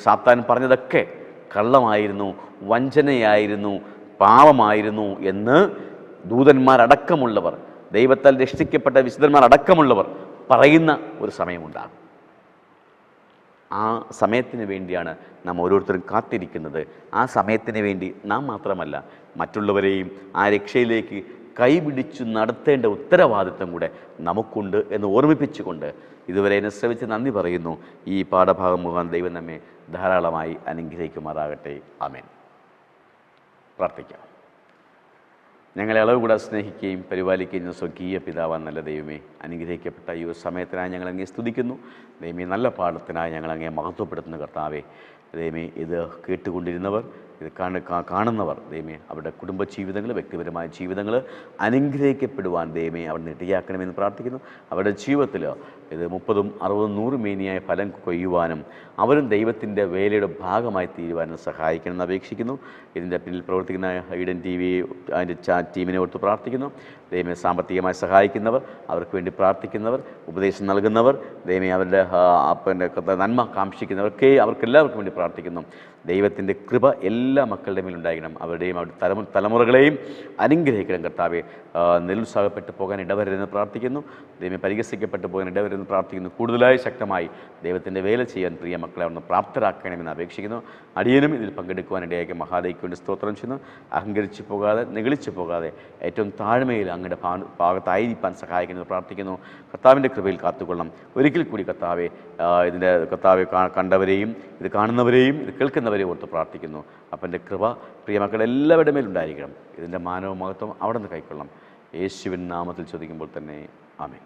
സാത്താൻ പറഞ്ഞതൊക്കെ കള്ളമായിരുന്നു, വഞ്ചനയായിരുന്നു, പാപമായിരുന്നു എന്ന് ദൂതന്മാരടക്കമുള്ളവർ, ദൈവത്താൽ രക്ഷിക്കപ്പെട്ട വിശുദ്ധന്മാരടക്കമുള്ളവർ പറയുന്ന ഒരു സമയമുണ്ടാകും. ആ സമയത്തിന് വേണ്ടിയാണ് നാം ഓരോരുത്തരും കാത്തിരിക്കുന്നത്. ആ സമയത്തിന് വേണ്ടി നാം മാത്രമല്ല മറ്റുള്ളവരെയും ആ രക്ഷയിലേക്ക് കൈപിടിച്ചു നടത്തേണ്ട ഉത്തരവാദിത്വം കൂടെ നമുക്കുണ്ട് എന്ന് ഓർമ്മിപ്പിച്ചുകൊണ്ട് ഇതുവരെ എന്നെ ശ്രമിച്ച് നന്ദി പറയുന്നു. ഈ പാഠഭാഗം മുഖാന്തരം ദൈവം നമ്മെ ധാരാളമായി അനുഗ്രഹിക്കുമാറാകട്ടെ. ആമേൻ. പ്രാർത്ഥിക്കാം. ഞങ്ങളെ അളവ് കൂടെ സ്നേഹിക്കുകയും പരിപാലിക്കുകയും സ്വകീയ പിതാവാൻ നല്ല ദൈവമേ, അനുഗ്രഹിക്കപ്പെട്ട ഈ ഒരു സമയത്തിനായി ഞങ്ങൾ അങ്ങേ സ്തുതിക്കുന്നു. ദൈവമേ, നല്ല പാഠത്തിനായി ഞങ്ങൾ അങ്ങേ മഹത്വപ്പെടുത്തുന്ന കർത്താവേ, ദൈവമേ, ഇത് കേട്ടുകൊണ്ടിരുന്നവർ, ഇത് കാണുന്നവർ ദൈവമേ, അവരുടെ കുടുംബ ജീവിതങ്ങൾ, വ്യക്തിപരമായ ജീവിതങ്ങൾ അനുഗ്രഹിക്കപ്പെടുവാൻ ദൈവമേ അവർ ഇടയാക്കണമെന്ന് പ്രാർത്ഥിക്കുന്നു. അവരുടെ ജീവിതത്തിൽ ഇത് 30, 60, 100 മേനിയായ ഫലം കൊയ്യുവാനും അവരും ദൈവത്തിൻ്റെ വേലയുടെ ഭാഗമായി തീരുവാനും സഹായിക്കണമെന്ന് അപേക്ഷിക്കുന്നു. ഇതിൻ്റെ പിന്നിൽ പ്രവർത്തിക്കുന്ന ഈഡൻ TV അതിൻ്റെ ടീമിനെ ഓർത്ത് പ്രാർത്ഥിക്കുന്നു. ദൈവമേ, സാമ്പത്തികമായി സഹായിക്കുന്നവർ, അവർക്ക് വേണ്ടി പ്രാർത്ഥിക്കുന്നവർ, ഉപദേശം നൽകുന്നവർ, ദൈവമേ അവരുടെ പിന്നെ നന്മ കാംക്ഷിക്കുന്നവർക്ക് അവർക്കെല്ലാവർക്കും വേണ്ടി പ്രാർത്ഥിക്കുന്നു. ദൈവത്തിൻ്റെ കൃപ എല്ലാ മക്കളുടെ മേലുണ്ടായിരിക്കണം. അവരുടെയും അവരുടെ തലമുറകളെയും അനുഗ്രഹിക്കണം കർത്താവെ. നിരുത്സാഹപ്പെട്ടു പോകാൻ ഇടവരരുതെന്ന് പ്രാർത്ഥിക്കുന്നു. ദൈവമേ, പരിഹസിക്കപ്പെട്ടു പോകാൻ ഇടവരരുതെന്ന് പ്രാർത്ഥിക്കുന്നു. കൂടുതലായി ശക്തമായി ദൈവത്തിൻ്റെ വേല ചെയ്യാൻ പ്രിയ മക്കളെ അവിടുന്ന് പ്രാപ്തരാക്കണമെന്ന് അപേക്ഷിക്കുന്നു. അടിയനും ഇതിൽ പങ്കെടുക്കുവാൻ ഇടയാക്കിയ മഹാദൈക്ക് വേണ്ടി സ്തോത്രം ചെയ്യുന്നു. അഹങ്കരിച്ചു പോകാതെ, നെഗളിച്ചു പോകാതെ ഏറ്റവും താഴ്മയിൽ അങ്ങയുടെ ഭാഗത്തായിരിക്കാൻ സഹായിക്കുന്നത് പ്രാർത്ഥിക്കുന്നു. കർത്താവിൻ്റെ കൃപയിൽ കാത്തുകൊള്ളണം. ഒരിക്കൽ കൂടി കർത്താവെ, ഇതിൻ്റെ കർത്താവെ കണ്ടവരെയും ഇത് കാണുന്നവരെയും ഇത് കേൾക്കുന്നവരെയും ഓർത്ത് പ്രാർത്ഥിക്കുന്നു. അപ്പൻ്റെ കൃപ പ്രിയ മക്കളുടെ എല്ലാവരുടെ മേലുണ്ടായിരിക്കണം. ഇതിൻ്റെ മാനവ മഹത്വം അവിടെ നിന്ന് കൈക്കൊള്ളണം. യേശുവിൻ നാമത്തിൽ ചോദിക്കുമ്പോൾ തന്നെ ആമേൻ.